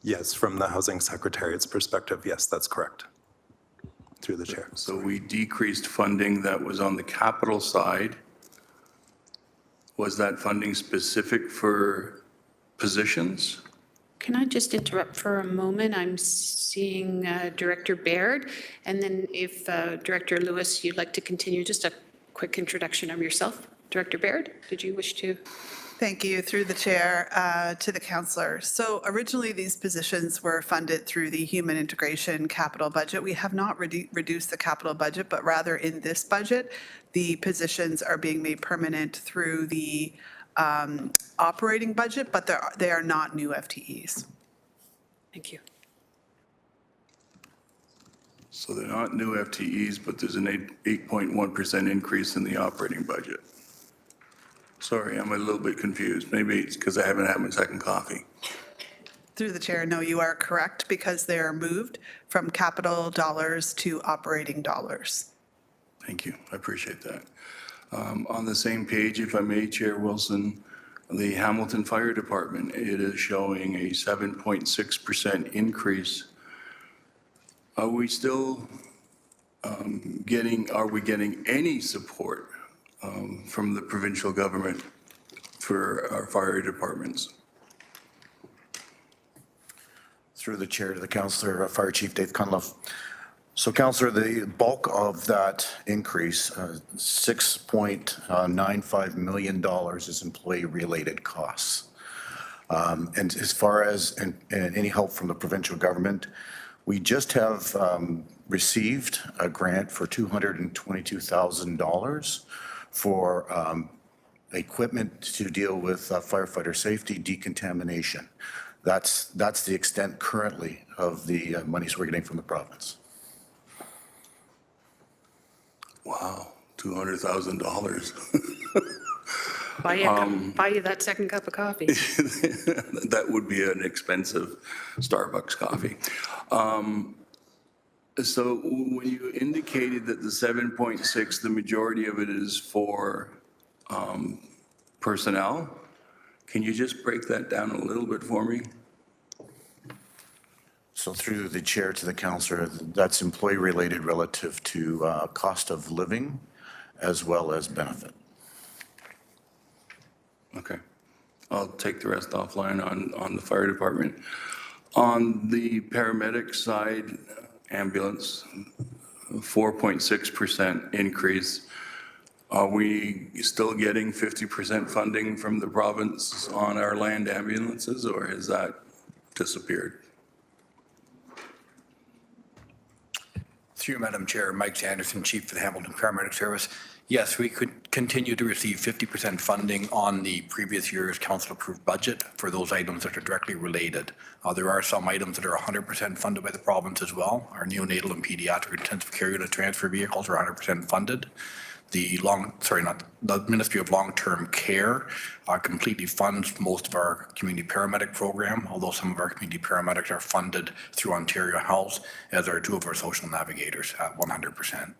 Yes, from the Housing Secretariat's perspective, yes, that's correct. Through the chair. So we decreased funding that was on the capital side. Was that funding specific for positions? Can I just interrupt for a moment? I'm seeing Director Baird, and then if Director Lewis, you'd like to continue, just a quick introduction of yourself. Director Baird, did you wish to? Thank you, through the chair, to the councillor. So originally, these positions were funded through the Human Integration Capital Budget. We have not reduced the capital budget, but rather in this budget, the positions are being made permanent through the operating budget, but they are not new FTEs. Thank you. So they're not new FTEs, but there's an 8.1% increase in the operating budget. Sorry, I'm a little bit confused. Maybe it's because I haven't had my second coffee. Through the chair, no, you are correct, because they are moved from capital dollars to operating dollars. Thank you. I appreciate that. On the same page, if I may, Chair Wilson, the Hamilton Fire Department, it is showing a 7.6% increase. Are we still are we getting any support from the provincial government for our fire departments? Through the chair to the councillor, Fire Chief Dave Cunliffe. So councillor, the bulk of that increase, $6.95 million is employee-related costs. And as far as any help from the provincial government, we just have received a grant for $222,000 for equipment to deal with firefighter safety decontamination. That's the extent currently of the monies we're getting from the province. Wow, $200,000. Buy you that second cup of coffee. That would be an expensive Starbucks coffee. So when you indicated that the 7.6, the majority of it is for personnel, can you just break that down a little bit for me? So through the chair to the councillor, that's employee-related relative to cost of living as well as benefit. Okay. I'll take the rest offline on the fire department. On the paramedic side, ambulance, 4.6% increase. Are we still getting 50% funding from the province on our land ambulances, or has that disappeared? Through you, Madam Chair, Mike Sanderson, Chief of the Hamilton Paramedic Service. Yes, we could continue to receive 50% funding on the previous year's council-approved budget for those items that are directly related. There are some items that are 100% funded by the province as well. Our neonatal and pediatric intensive care unit transfer vehicles are 100% funded. The Ministry of Long-Term Care completely funds most of our community paramedic program, although some of our community paramedics are funded through Ontario Health, as are two of our social navigators at 100%.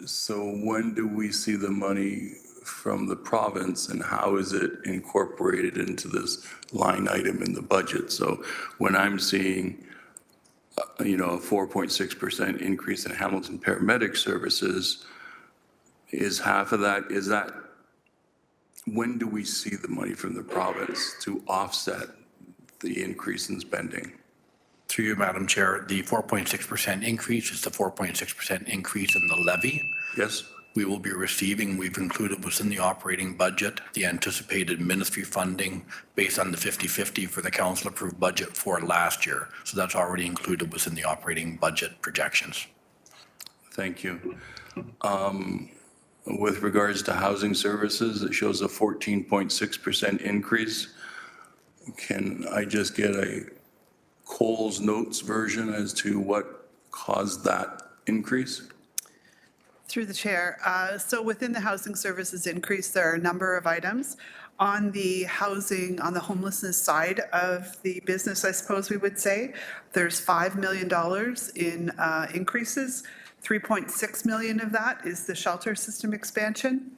So when do we see the money from the province, and how is it incorporated into this line item in the budget? So when I'm seeing, a 4.6% increase in Hamilton paramedic services, is half of that, when do we see the money from the province to offset the increase in spending? Through you, Madam Chair, the 4.6% increase is the 4.6% increase in the levy. Yes? We will be receiving, we've included within the operating budget, the anticipated ministry funding based on the 50/50 for the council-approved budget for last year. So that's already included within the operating budget projections. Thank you. With regards to housing services, it shows a 14.6% increase. Can I just get a Coles Notes version as to what caused that increase? Through the chair. So within the housing services increase, there are a number of items. On the housing, on the homelessness side of the business, I suppose we would say, there's $5 million in increases. 3.6 million of that is the shelter system expansion.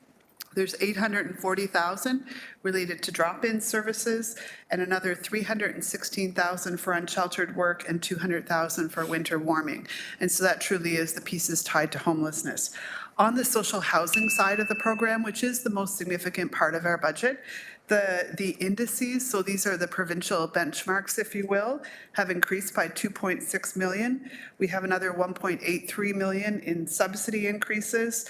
There's 840,000 related to drop-in services and another 316,000 for unsheltered work and 200,000 for winter warming. And so that truly is the pieces tied to homelessness. On the social housing side of the program, which is the most significant part of our budget, the indices, so these are the provincial benchmarks, if you will, have increased by 2.6 million. We have another 1.83 million in subsidy increases,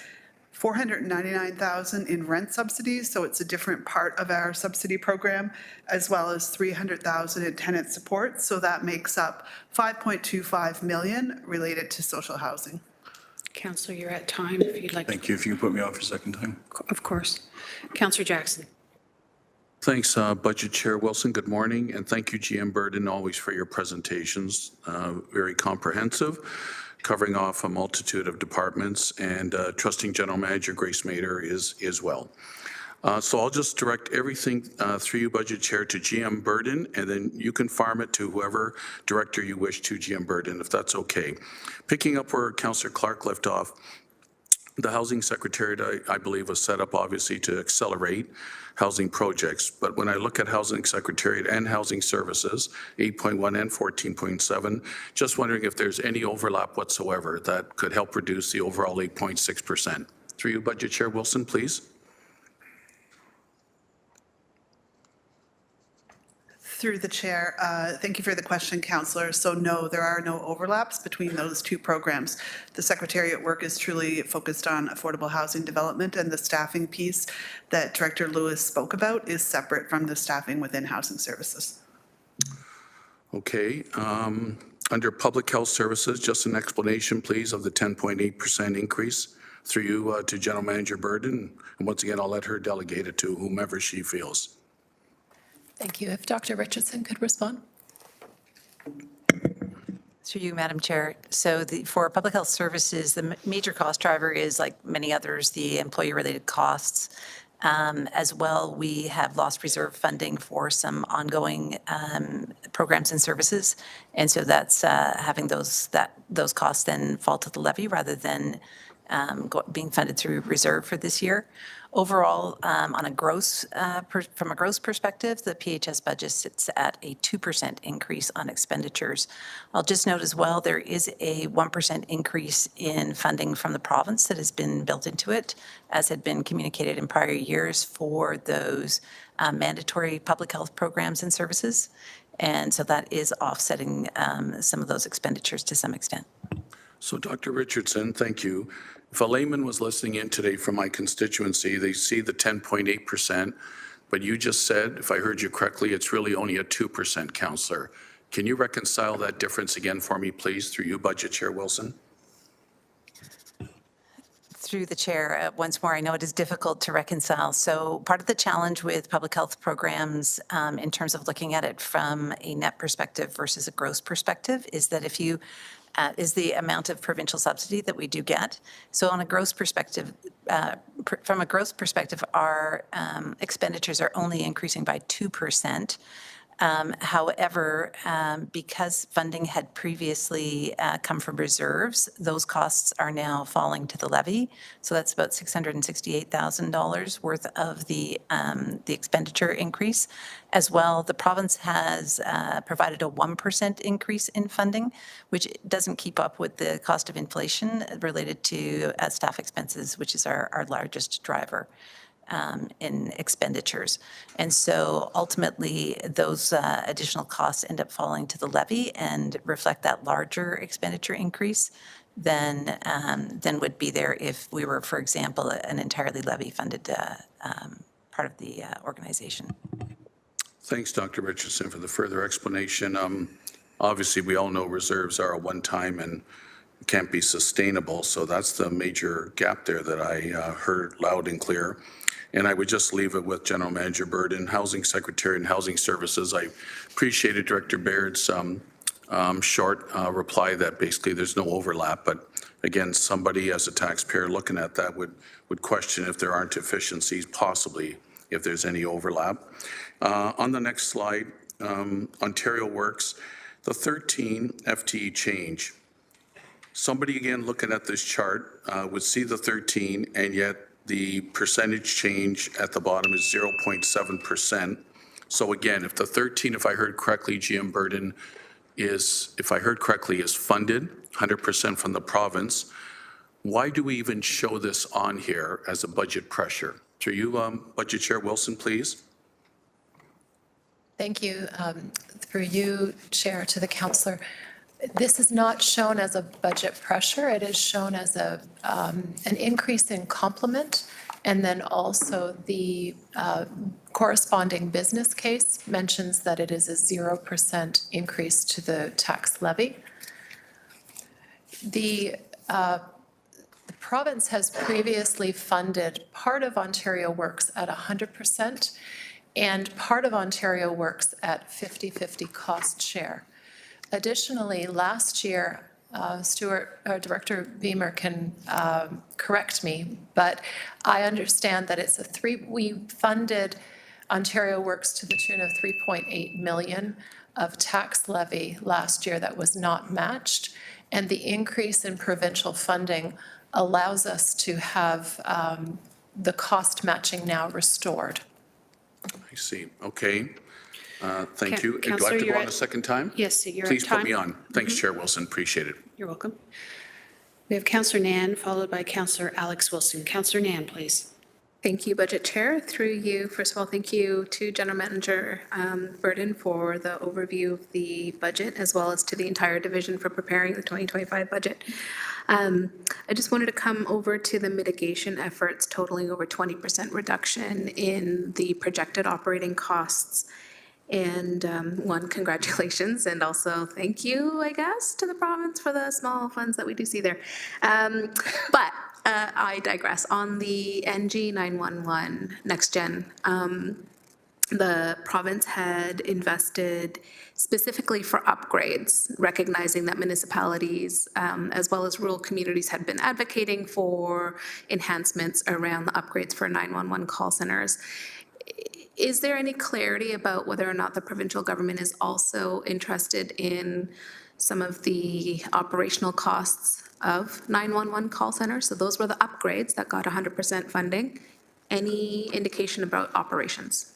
499,000 in rent subsidies, so it's a different part of our subsidy program, as well as 300,000 in tenant support. So that makes up 5.25 million related to social housing. Councillor, you're at time if you'd like. Thank you. If you can put me on for a second time. Of course. Councillor Jackson. Thanks, Budget Chair Wilson. Good morning, and thank you, GM Burden, always for your presentations. Very comprehensive, covering off a multitude of departments, and trusting General Manager Grace Mader is well. So I'll just direct everything through you, Budget Chair, to GM Burden, and then you can farm it to whoever director you wish to GM Burden, if that's okay. Picking up where Councillor Clark left off, the Housing Secretariat, I believe, was set up obviously to accelerate housing projects. But when I look at Housing Secretariat and Housing Services, 8.1 and 14.7, just wondering if there's any overlap whatsoever that could help reduce the overall 8.6%. Through you, Budget Chair Wilson, please. Through the chair, thank you for the question, Councillor. So no, there are no overlaps between those two programs. The Secretariat work is truly focused on affordable housing development, and the staffing piece that Director Lewis spoke about is separate from the staffing within housing services. Okay. Under Public Health Services, just an explanation, please, of the 10.8% increase through you to General Manager Burden. And once again, I'll let her delegate it to whomever she feels. Thank you. If Dr. Richardson could respond. Through you, Madam Chair. So for public health services, the major cost driver is, like many others, the employee-related costs. As well, we have lost reserve funding for some ongoing programs and services. And so that's having those costs then fall to the levy rather than being funded through reserve for this year. Overall, on a gross, from a gross perspective, the PHS budget sits at a 2% increase on expenditures. I'll just note as well, there is a 1% increase in funding from the province that has been built into it, as had been communicated in prior years for those mandatory public health programs and services. And so that is offsetting some of those expenditures to some extent. So Dr. Richardson, thank you. If a layman was listening in today from my constituency, they see the 10.8%, but you just said, if I heard you correctly, it's really only a 2%, Councillor. Can you reconcile that difference again for me, please, through you, Budget Chair Wilson? Through the chair, once more, I know it is difficult to reconcile. So part of the challenge with public health programs in terms of looking at it from a net perspective versus a gross perspective is that if you is the amount of provincial subsidy that we do get. So on a gross perspective, from a gross perspective, our expenditures are only increasing by 2%. However, because funding had previously come from reserves, those costs are now falling to the levy. So that's about $668,000 worth of the expenditure increase. As well, the province has provided a 1% increase in funding, which doesn't keep up with the cost of inflation related to staff expenses, which is our largest driver in expenditures. And so ultimately, those additional costs end up falling to the levy and reflect that larger expenditure increase than would be there if we were, for example, an entirely levy-funded part of the organization. Thanks, Dr. Richardson, for the further explanation. Obviously, we all know reserves are a one-time and can't be sustainable, so that's the major gap there that I heard loud and clear. And I would just leave it with General Manager Burden, Housing Secretary and Housing Services. I appreciated Director Baird's short reply that basically there's no overlap. But again, somebody as a taxpayer looking at that would question if there aren't efficiencies, possibly if there's any overlap. On the next slide, Ontario Works, the 13 FTE change. Somebody again looking at this chart would see the 13 and yet the percentage change at the bottom is 0.7%. So again, if the 13, if I heard correctly, GM Burden is, if I heard correctly, is funded 100% from the province, why do we even show this on here as a budget pressure? Through you, Budget Chair Wilson, please. Thank you. Through you, Chair, to the councillor. This is not shown as a budget pressure. It is shown as an increase in complement. And then also the corresponding business case mentions that it is a 0% increase to the tax levy. The province has previously funded part of Ontario Works at 100% and part of Ontario Works at 50-50 cost share. Additionally, last year, Director Beamer can correct me, but I understand that it's we funded Ontario Works to the tune of 3.8 million of tax levy last year that was not matched, and the increase in provincial funding allows us to have the cost matching now restored. I see. Okay. Thank you. Do I Councillor, have to you're go on at- a second time? Yes, you're at Please put time. me on. Thanks, Chair Wilson. Appreciate it. You're welcome. We have Councillor Nan, followed by Councillor Alex Wilson. Councillor Nan, please. Thank you, Budget Chair. Through you, first of all, thank you to General Manager Burden for the overview of the budget, as well as to the entire division for preparing the 2025 budget. I just wanted to come over to the mitigation efforts totaling over 20% reduction in the projected operating costs. And one, congratulations, and also thank you, I guess, to the province for the small funds that we do see there. But I digress. On the NG 911 Next Gen, the province had invested specifically for upgrades, recognizing that municipalities as well as rural communities had been advocating for enhancements around the upgrades for 911 call centers. Is there any clarity about whether or not the provincial government is also interested in some of the operational costs of 911 call centers? So those were the upgrades that got 100% funding. Any indication about operations?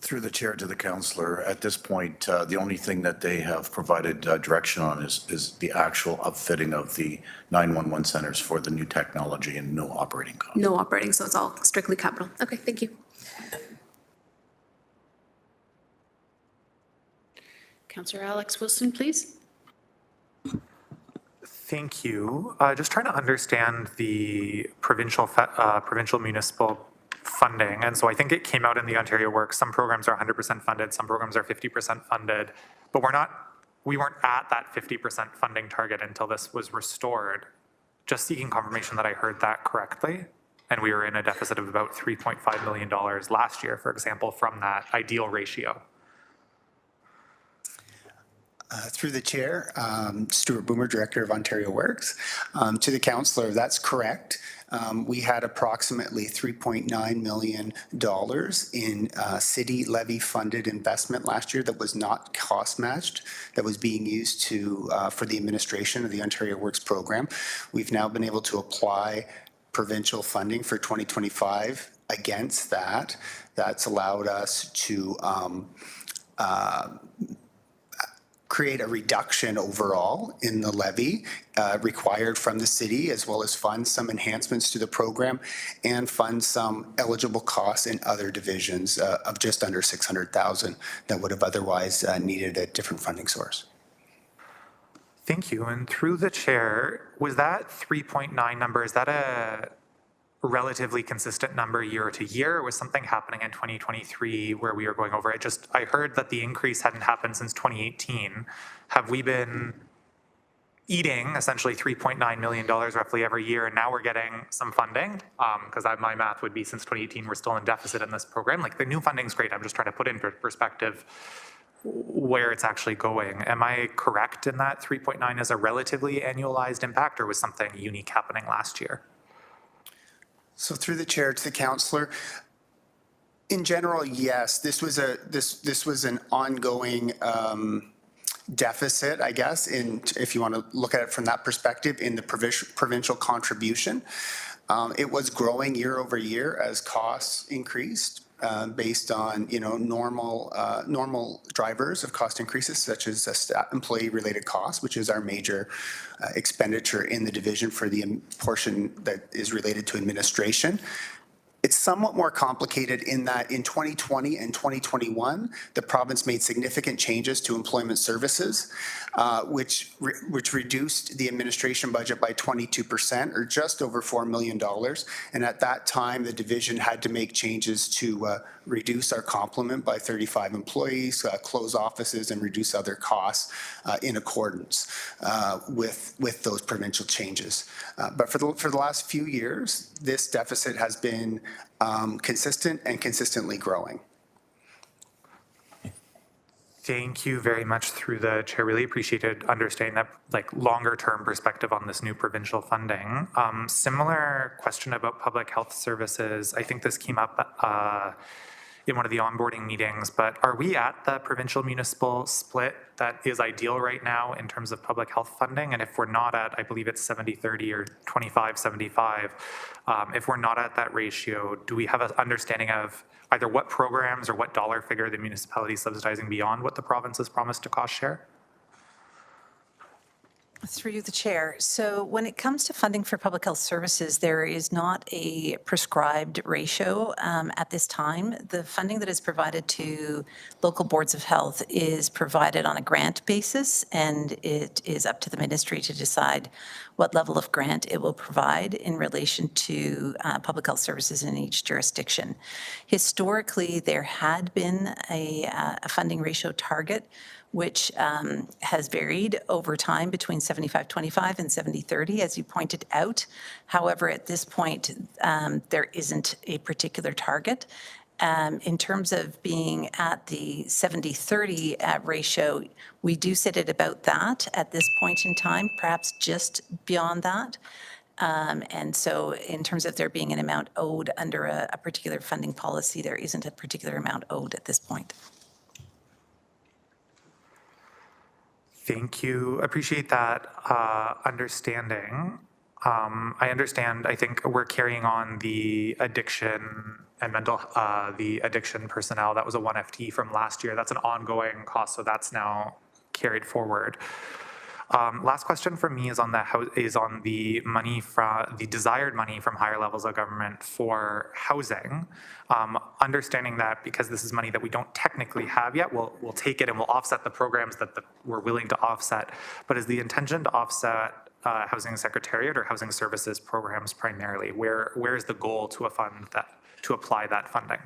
Through the chair to the councillor, at this point, the only thing that they have provided direction on is the actual upfitting of the 911 centers for the new technology and no operating costs. No operating, so it's all strictly capital. Okay, thank you. Councillor Alex Wilson, please. Thank you. Just trying to understand the provincial municipal funding. And so I think it came out in the Ontario Works. Some programs are 100% funded, some programs are 50% funded, but we weren't at that 50% funding target until this was restored. Just seeking confirmation that I heard that correctly. And we were in a deficit of about $3.5 million last year, for example, from that ideal ratio. Through the chair, Stuart Boomer, Director of Ontario Works. To the councillor, that's correct. we had approximately $3.9 million in city levy-funded investment last year that was not cost-matched, that was being used for the administration of the Ontario Works program. We've now been able to apply provincial funding for 2025 against that. That's allowed us to create a reduction overall in the levy required from the city, as well as fund some enhancements to the program and fund some eligible costs in other divisions of just under $600,000 that would have otherwise needed a different funding source. Thank you. And through the chair, was that 3.9 number, is that a relatively consistent number year to year? Or was something happening in 2023 where we were going over it? I heard that the increase hadn't happened since 2018. Have we been eating essentially $3.9 million roughly every year, and now we're getting some funding? Because my math would be since 2018, we're still in deficit in this program. Like, the new funding's great. I'm just trying to put in perspective where it's actually going. Am I correct in that 3.9 is a relatively annualized impact, or was something unique happening last year? So through the chair to the councillor, in general, yes, this was an ongoing deficit, I guess, if you want to look at it from that perspective, in the provincial contribution. It was growing year over year as costs increased based on normal drivers of cost increases, such as employee-related costs, which is our major expenditure in the division for the portion that is related to administration. It's somewhat more complicated in that in 2020 and 2021, the province made significant changes to employment services, which reduced the administration budget by 22%, or just over $4 million. And at that time, the division had to make changes to reduce our complement by 35 employees, close offices, and reduce other costs in accordance with those provincial changes. But for the last few years, this deficit has been consistent and consistently growing. Thank you very much through the chair. Really appreciated understanding that longer term perspective on this new provincial funding. Similar question about public health services. I think this came up in one of the onboarding meetings, but are we at the provincial municipal split that is ideal right now in terms of public health funding? And if we're not at, I believe it's 70-30 or 25-75, if we're not at that ratio, do we have an understanding of either what programs or what dollar figure the municipality is subsidizing beyond what the province has promised to cost share? Through the chair. So when it comes to funding for public health services, there is not a prescribed ratio at this time. The funding that is provided to local boards of health is provided on a grant basis, and it is up to the ministry to decide what level of grant it will provide in relation to public health services in each jurisdiction. Historically, there had been a funding ratio target which has varied over time between 75-25 and 70-30, as you pointed out. However, at this point, there isn't a particular target. In terms of being at the 70-30 ratio, we do sit at about that at this point in time, perhaps just beyond that. And so in terms of there being an amount owed under a particular funding policy, there isn't a particular amount owed at this point. Thank you. Appreciate that understanding. I understand, I think we're carrying on the addiction and the addiction personnel. That was a 1 FT from last year. That's an ongoing cost, so that's now carried forward. Last question from me is on the money from the desired money from higher levels of government for housing. Understanding that because this is money that we don't technically have yet, we'll take it and we'll offset the programs that we're willing to offset. But is the intention to offset housing secretariat or housing services programs primarily? Where is the goal to a fund to apply that funding?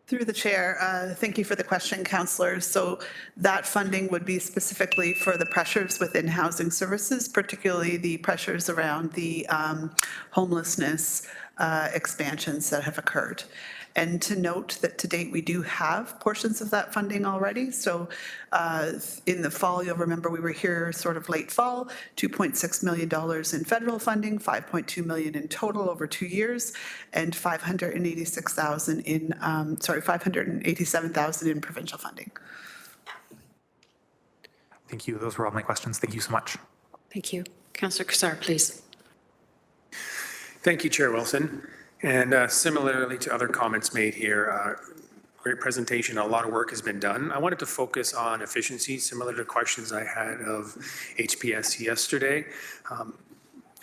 Through the chair, thank you for the question, councillor. So that funding would be specifically for the pressures within housing services, particularly the pressures around the homelessness expansions that have occurred. And to note that to date, we do have portions of that funding already. So in the fall, you'll remember we were here sort of late fall, $2.6 million in federal funding, $5.2 million in total over 2 years, and $587,000 in provincial funding. Thank you. Those were all my questions. Thank you so much. Thank you. Councillor Kassar, please. Thank you, Chair Wilson. And similarly to other comments made here, great presentation. A lot of work has been done. I wanted to focus on efficiency, similar to questions I had of HPS yesterday.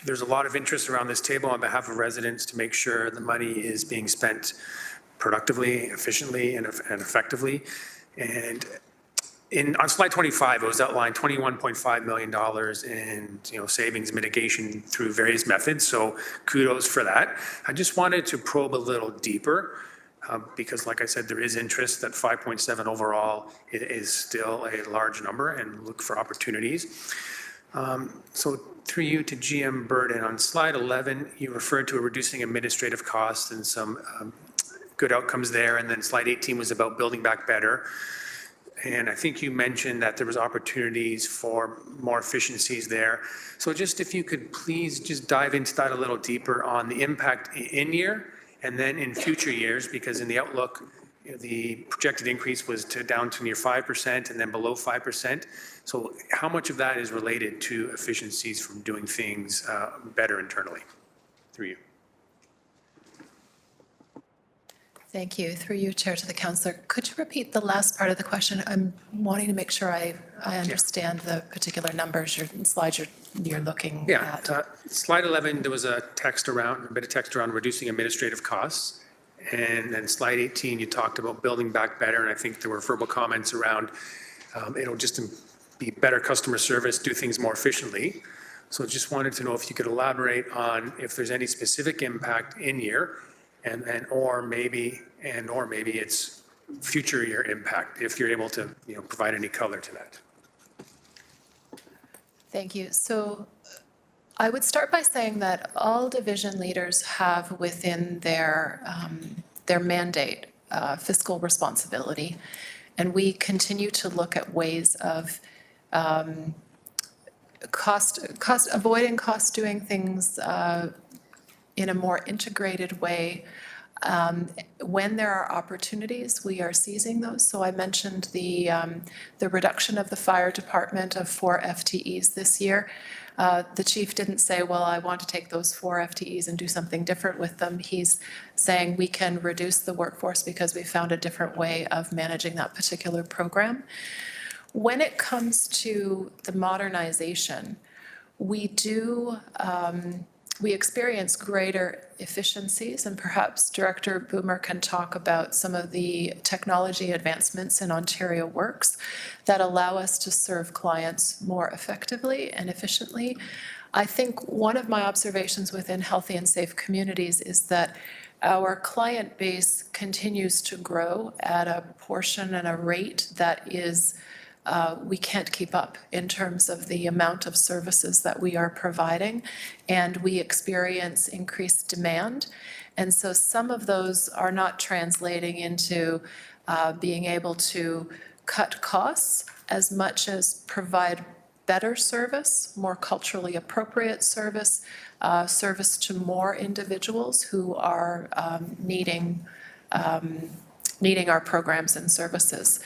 There's a lot of interest around this table on behalf of residents to make sure the money is being spent productively, efficiently, and effectively. And on slide 25, it was outlined $21.5 million in savings mitigation through various methods. So kudos for that. I just wanted to probe a little deeper because, like I said, there is interest that 5.7 overall is still a large number, and look for opportunities. So through you to GM Burden, on slide 11, you referred to reducing administrative costs and some good outcomes there. And then slide 18 was about building back better. And I think you mentioned that there was opportunities for more efficiencies there. So just if you could please just dive into that a little deeper on the impact in year and then in future years, because in the outlook, the projected increase was down to near 5% and then below 5%. So how much of that is related to efficiencies from doing things better internally? Through you. Thank you. Through you, Chair, to the councillor. Could you repeat the last part of the question? I'm wanting to make sure I understand the particular numbers, slides you're looking at. Slide 11, there was a bit of text around reducing administrative costs. And then slide 18, you talked about building back better. And I think there were verbal comments around it'll just be better customer service, do things more efficiently. So just wanted to know if you could elaborate on if there's any specific impact in year or maybe it's future year impact, if you're able to provide any color to that. Thank you. So I would start by saying that all division leaders have within their mandate fiscal responsibility, and we continue to look at ways of avoiding cost, doing things in a more integrated way. When there are opportunities, we are seizing those. So I mentioned the reduction of the fire department of 4 FTEs this year. The chief didn't say, well, I want to take those 4 FTEs and do something different with them. He's saying we can reduce the workforce because we found a different way of managing that particular program. When it comes to the modernization, we experience greater efficiencies, and perhaps Director Boomer can talk about some of the technology advancements in Ontario Works that allow us to serve clients more effectively and efficiently. I think one of my observations within Healthy and Safe Communities is that our client base continues to grow at a portion and a rate that is we can't keep up in terms of the amount of services that we are providing, and we experience increased demand. And so some of those are not translating into being able to cut costs as much as provide better service, more culturally appropriate service, service to more individuals who are needing our programs and services.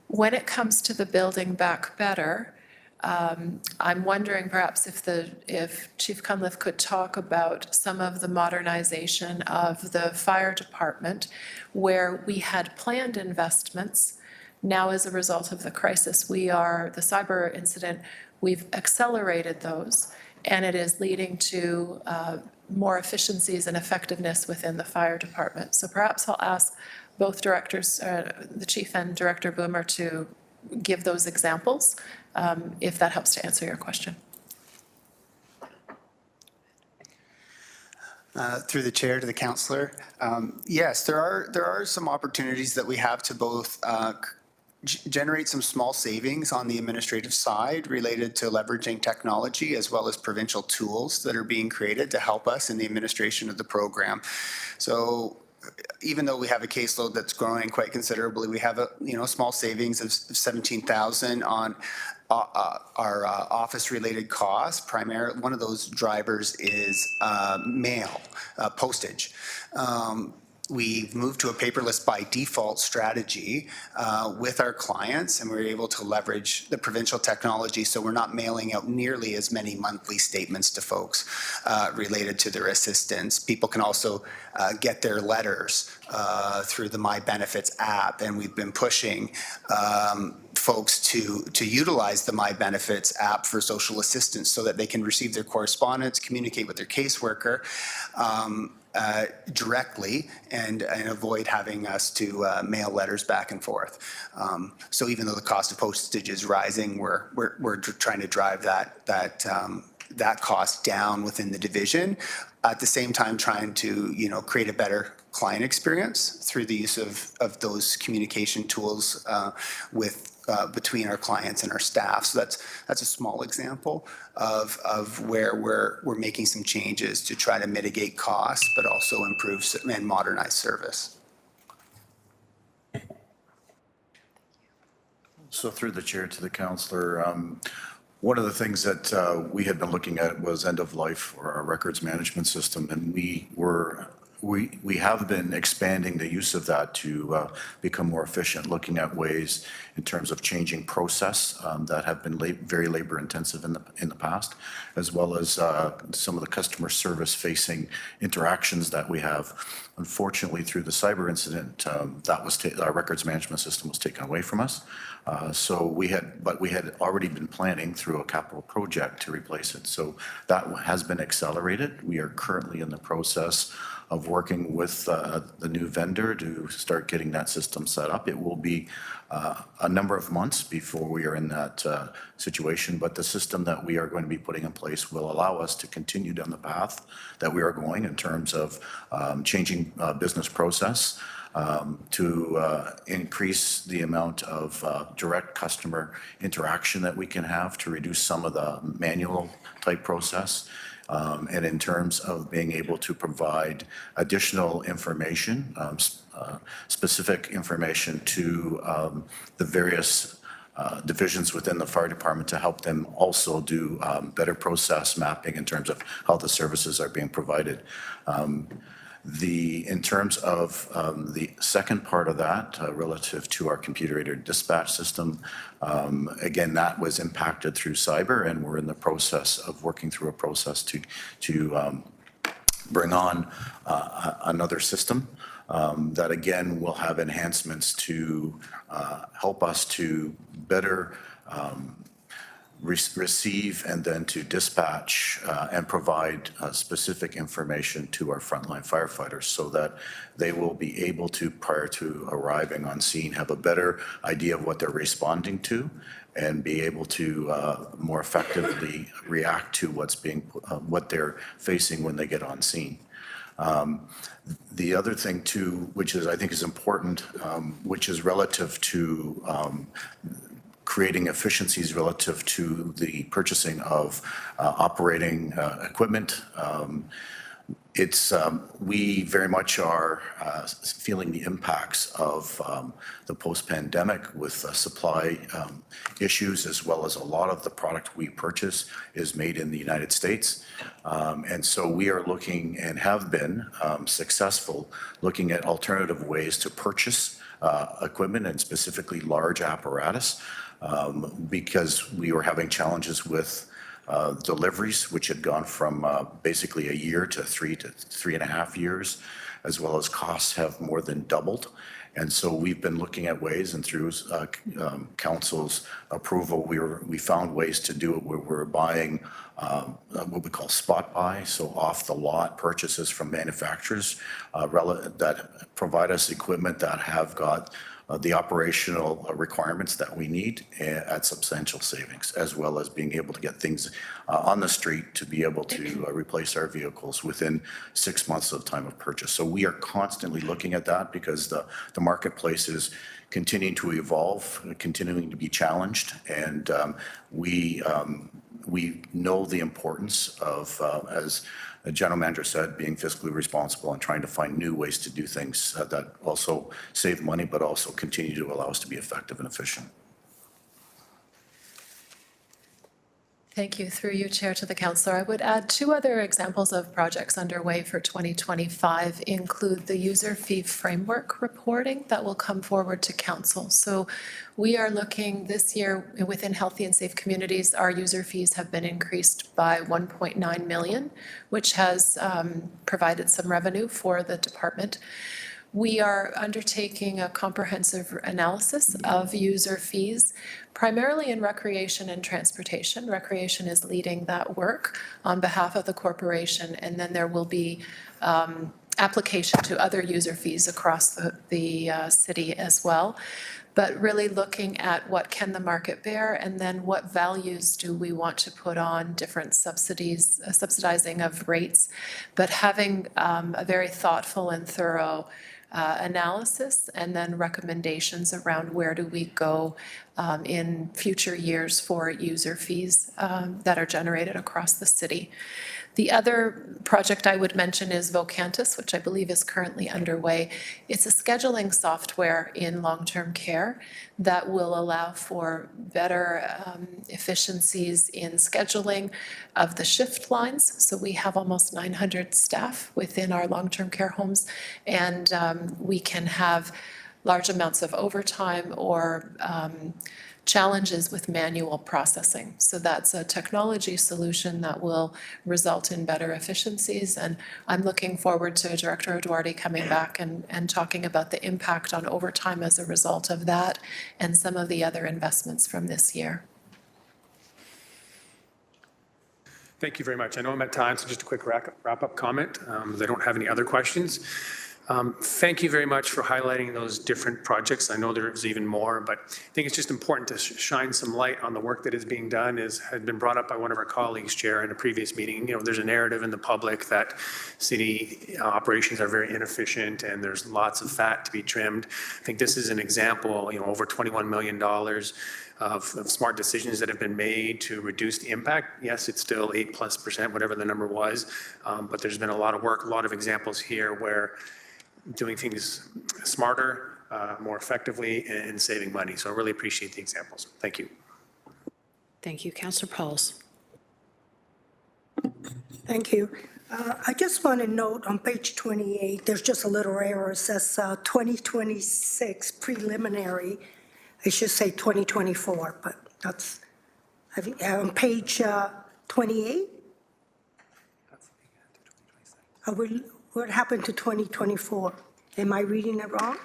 When it comes to the building back better, I'm wondering perhaps if Chief Cunliffe could talk about some of the modernization of the fire department, where we had planned investments. Now, as a result of the crisis, the cyber incident, we've accelerated those, and it is leading to more efficiencies and effectiveness within the fire department. So perhaps I'll ask both directors, the chief and Director Boomer, to give those examples, if that helps to answer your question. Through the chair to the councillor, yes, there are some opportunities that we have to both generate some small savings on the administrative side related to leveraging technology, as well as provincial tools that are being created to help us in the administration of the program. So even though we have a caseload that's growing quite considerably, we have a, small savings of 17,000 on our office-related costs. Primarily, one of those drivers is mail, postage. We've moved to a paperless by default strategy with our clients, and we're able to leverage the provincial technology, so we're not mailing out nearly as many monthly statements to folks related to their assistance. People can also get their letters through the My Benefits app, and we've been pushing folks to utilize the My Benefits app for social assistance so that they can receive their correspondence, communicate with their caseworker directly, and avoid having us to mail letters back and forth. So even though the cost of postage is rising, we're trying to drive that cost down within the division. At the same time, trying to create a better client experience through the use of those communication tools between our clients and our staff. So that's a small example of where we're making some changes to try to mitigate costs, but also improve and modernize service. So through the chair to the councillor, one of the things that we had been looking at was end of life for our records management system, and we have been expanding the use of that to become more efficient, looking at ways in terms of changing process that have been very labor intensive in the past, as well as some of the customer service facing interactions that we have. Unfortunately, through the cyber incident, our records management system was taken away from us. So we had already been planning through a capital project to replace it. So that has been accelerated. We are currently in the process of working with the new vendor to start getting that system set up. It will be a number of months before we are in that situation, but the system that we are going to be putting in place will allow us to continue down the path that we are going in terms of changing business process, to increase the amount of direct customer interaction that we can have to reduce some of the manual type process. And in terms of being able to provide additional information, specific information to the various divisions within the fire department to help them also do better process mapping in terms of how the services are being provided. In terms of the second part of that, relative to our computer-aided dispatch system, again, that was impacted through cyber, and we're in the process of working through a process to bring on another system that, again, will have enhancements to help us to better receive and then to dispatch and provide specific information to our frontline firefighters so that they will be able to, prior to arriving on scene, have a better idea of what they're responding to and be able to more effectively react to what they're facing when they get on scene. The other thing too, which I think is important, which is relative to creating efficiencies relative to the purchasing of operating equipment. We very much are feeling the impacts of the post-pandemic with supply issues, as well as a lot of the product we purchase is made in the United States. And so we are looking and have been successful looking at alternative ways to purchase equipment and specifically large apparatus, because we were having challenges with deliveries, which had gone from basically a year to 3.5 years, as well as costs have more than doubled. And so we've been looking at ways, and through council's approval, we found ways to do it where we're buying what we call spot buy, so off the lot purchases from manufacturers that provide us equipment that have got the operational requirements that we need at substantial savings, as well as being able to get things on the street to be able to replace our vehicles within 6 months of time of purchase. So we are constantly looking at that because the marketplace is continuing to evolve, continuing to be challenged, and we We know the importance of, as the general manager said, being fiscally responsible and trying to find new ways to do things that also save money, but also continue to allow us to be effective and efficient. Thank you. Through you, Chair, to the councillor. I would add two other examples of projects underway for 2025 include the user fee framework reporting that will come forward to council. So we are looking this year within Healthy and Safe Communities, our user fees have been increased by 1.9 million, which has provided some revenue for the department. We are undertaking a comprehensive analysis of user fees, primarily in recreation and transportation. Recreation is leading that work on behalf of the corporation, and then there will be application to other user fees across the city as well. But really looking at what can the market bear, and then what values do we want to put on different subsidies, subsidizing of rates, but having a very thoughtful and thorough analysis and then recommendations around where do we go in future years for user fees that are generated across the city. The other project I would mention is Vocantis, which I believe is currently underway. It's a scheduling software in long-term care that will allow for better efficiencies in scheduling of the shift lines. So we have almost 900 staff within our long-term care homes, and we can have large amounts of overtime or challenges with manual processing. So that's a technology solution that will result in better efficiencies. And I'm looking forward to Director Eduardi coming back and talking about the impact on overtime as a result of that and some of the other investments from this year. Thank you very much. I know I'm at time, so just a quick wrap-up comment. As I don't have any other questions. Thank you very much for highlighting those different projects. I know there's even more, but I think it's just important to shine some light on the work that is being done. Had been brought up by one of our colleagues, Chair, in a previous meeting. You know, there's a narrative in the public that city operations are very inefficient and there's lots of fat to be trimmed. I think this is an example, you know, over $21 million of smart decisions that have been made to reduce the impact. Yes, it's still 8+%, whatever the number was, but there's been a lot of work, a lot of examples here where doing things smarter, more effectively, and saving money. So I really appreciate the examples. Thank you. Thank you. Councillor Pauls. Thank you. I just want to note on page 28, there's just a little error. It says 2026 preliminary. It should say 2024, but that's, I think, on page 28. What happened to 2024? Am I reading it wrong?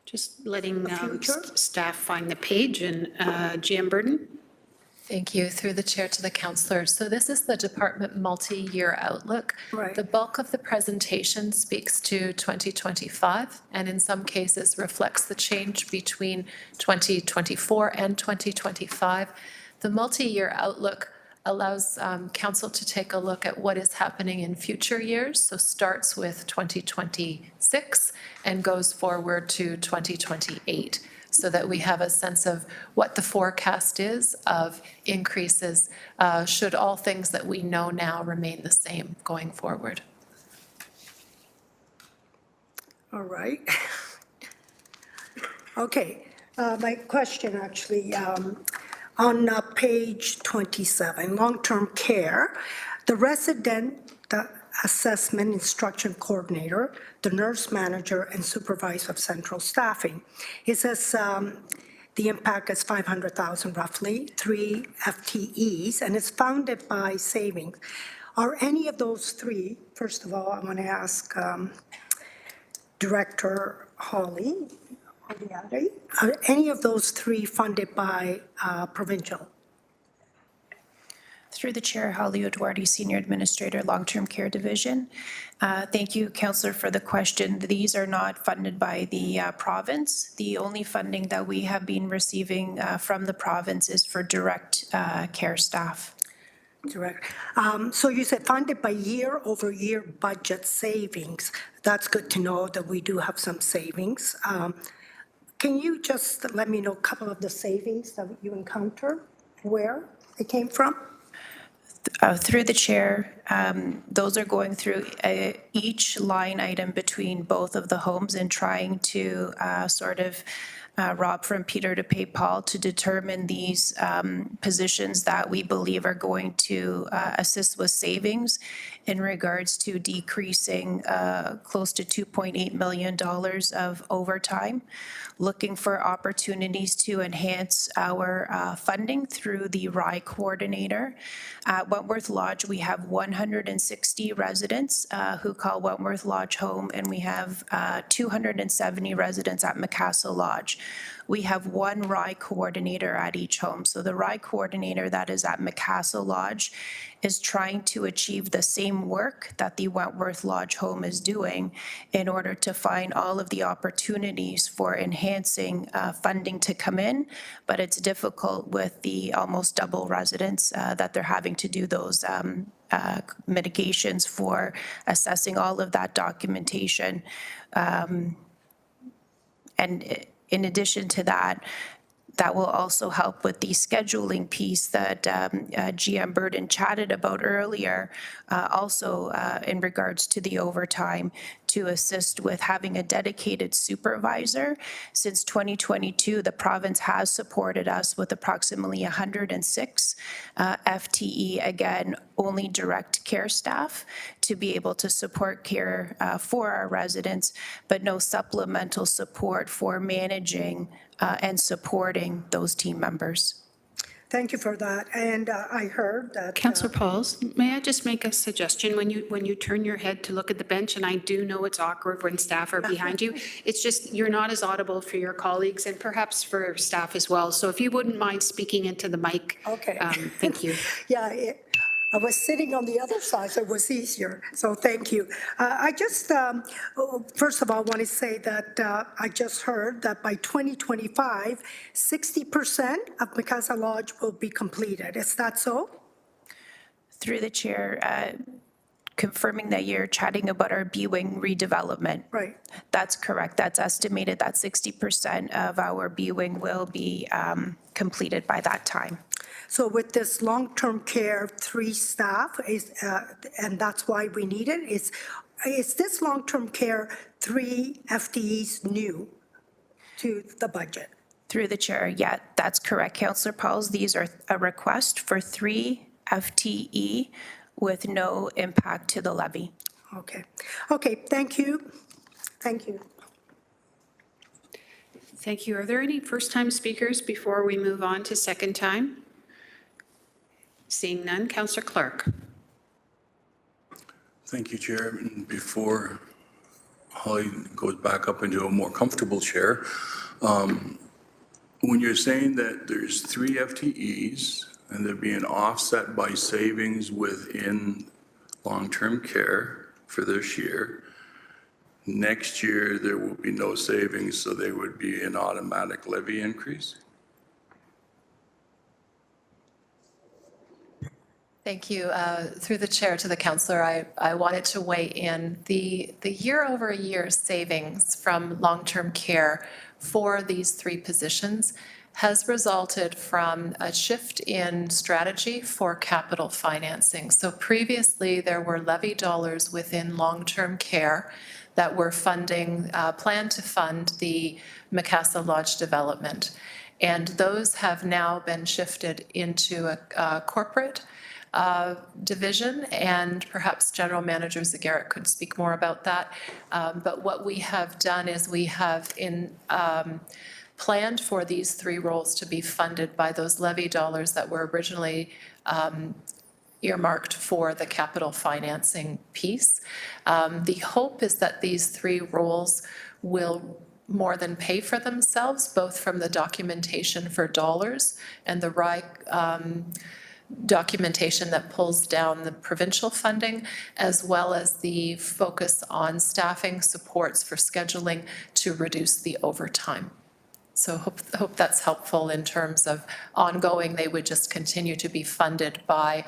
Just letting staff find the page, and GM Burden. Thank you. Through the chair to the councillor. So this is the department multi-year outlook. Right. The bulk of the presentation speaks to 2025 and in some cases reflects the change between 2024 and 2025. The multi-year outlook allows council to take a look at what is happening in future years. So starts with 2026 and goes forward to 2028. So that we have a sense of what the forecast is of increases, should all things that we know now remain the same going forward. All right. Okay, my question actually, on page 27, long-term care, the resident assessment instruction coordinator, the nurse manager, and supervisor of central staffing. It says the impact is 500,000 roughly, 3 FTEs, and it's founded by savings. Are any of those three, first of all, I want to ask Director Hawley, are any of those three funded by provincial? Through the chair, Holly Eduardi, Senior Administrator, Long-Term Care Division. Thank you, Councillor, for the question. These are not funded by the province. The only funding that we have been receiving from the province is for direct care staff. Direct. So you said funded by year-over-year budget savings. That's good to know that we do have some savings. Can you just let me know a couple of the savings that you encounter where it came from? Through the chair, those are going through each line item between both of the homes and trying to sort of rob from Peter to pay Paul to determine these positions that we believe are going to assist with savings in regards to decreasing close to $2.8 million of overtime, looking for opportunities to enhance our funding through the RI coordinator. At Wentworth Lodge, we have 160 residents who call Wentworth Lodge home, and we have 270 residents at Macassa Lodge. We have one RI coordinator at each home. So the RI coordinator that is at Macassa Lodge is trying to achieve the same work that the Wentworth Lodge home is doing in order to find all of the opportunities for enhancing funding to come in, but it's difficult with the almost double residents that they're having to do those mitigations for assessing all of that documentation. And in addition to that, that will also help with the scheduling piece that GM Burden chatted about earlier, also in regards to the overtime, to assist with having a dedicated supervisor. Since 2022, the province has supported us with approximately 106 FTE, again, only direct care staff to be able to support care for our residents, but no supplemental support for managing and supporting those team members. Thank you for that. And I heard that. Councillor Pauls, may I just make a suggestion? When you turn your head to look at the bench, and I do know it's awkward when staff are behind you, it's just you're not as audible for your colleagues and perhaps for staff as well. So if you wouldn't mind speaking into the mic. Okay. Thank you. Yeah, I was sitting on the other side, so it was easier. So thank you. I just, first of all, want to say that I just heard that by 2025, 60% of Macassa Lodge will be completed. Is that so? Through the chair, confirming that you're chatting about our B-Wing redevelopment. Right. That's correct. That's estimated that 60% of our B-Wing will be completed by that time. So with this long-term care 3 staff, and that's why we need it, is this long-term care 3 FTEs new to the budget? Through the chair, yeah, that's correct, Councillor Pauls. These are a request for 3 FTE with no impact to the levy. Okay. Okay, thank you. Thank you. Thank you. Are there any first-time speakers before we move on to second time? Seeing none, Councillor Clark. Thank you, Chair. And before Holly goes back up into a more comfortable chair, when you're saying that there's 3 FTEs and they're being offset by savings within long-term care for this year, next year there will be no savings, so there would be an automatic levy increase? Thank you. Through the chair to the councillor, I wanted to weigh in. The year-over-year savings from long-term care for these 3 positions has resulted from a shift in strategy for capital financing. So previously, there were levy dollars within long-term care that were funding, planned to fund the Macassa Lodge development. And those have now been shifted into a corporate division, and perhaps General Manager Zagarek could speak more about that. But what we have done is we have planned for these 3 roles to be funded by those levy dollars that were originally earmarked for the capital financing piece. The hope is that these 3 roles will more than pay for themselves, both from the documentation for dollars and the right documentation that pulls down the provincial funding, as well as the focus on staffing supports for scheduling to reduce the overtime. So hope that's helpful in terms of ongoing. They would just continue to be funded by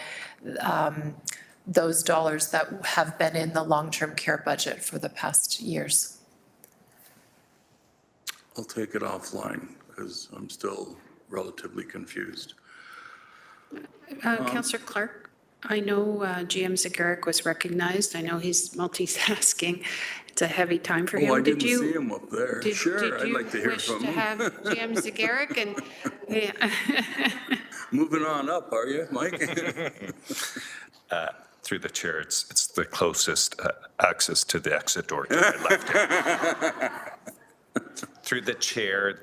those dollars that have been in the long-term care budget for the past years. I'll take it offline because I'm still relatively confused. Councillor Clark, I know GM Zagaric was recognized. I know he's multitasking. It's a heavy time for him. Oh, I Did didn't you- see him up there. did- Sure, did I'd you like to hear wish from to him. have GM Zagaric and, yeah. Moving on up, are you, Mike? Through the chair, it's the closest access to the exit door to my left hand. Through the chair,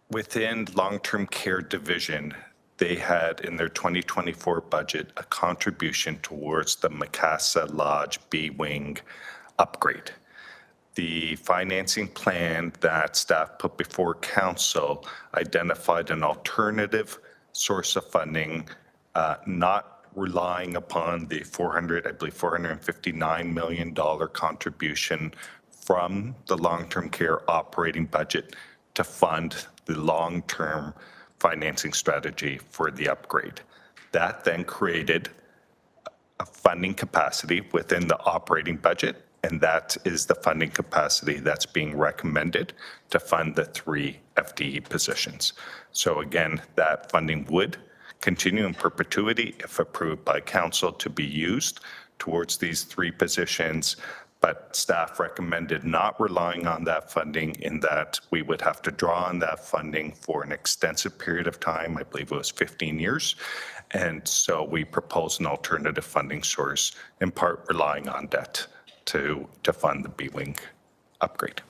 within long-term care division, they had in their 2024 budget a contribution towards the Macassa Lodge B-Wing upgrade. The financing plan that staff put before council identified an alternative source of funding, not relying upon the $459 million contribution from the long-term care operating budget to fund the long-term financing strategy for the upgrade. That then created a funding capacity within the operating budget, and that is the funding capacity that's being recommended to fund the 3 FTE positions. So again, that funding would continue in perpetuity if approved by council to be used towards these 3 positions, but staff recommended not relying on that funding in that we would have to draw on that funding for an extensive period of time. I believe it was 15 years. And so we proposed an alternative funding source, in part relying on debt to fund the B-Wing upgrade.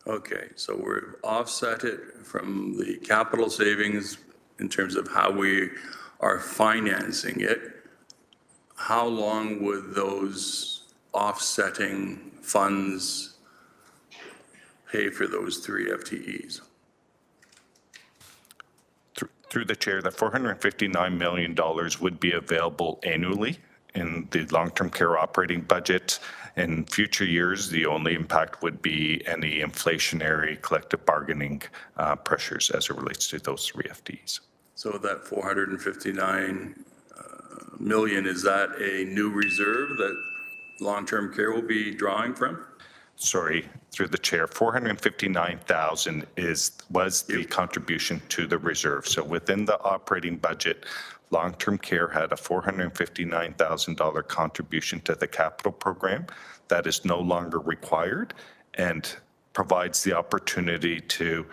Okay, so we're offset it from the capital savings in terms of how we are financing it. How long would those offsetting funds pay for those 3 FTEs? Through the chair, the $459 million would be available annually in the long-term care operating budget. In future years, the only impact would be any inflationary collective bargaining pressures as it relates to those 3 FTEs. So that 459 million, is that a new reserve that long-term care will be drawing from? Sorry, through the chair, 459,000 was the contribution to the reserve. So within the operating budget, long-term care had a $459,000 contribution to the capital program that is no longer required and provides the opportunity to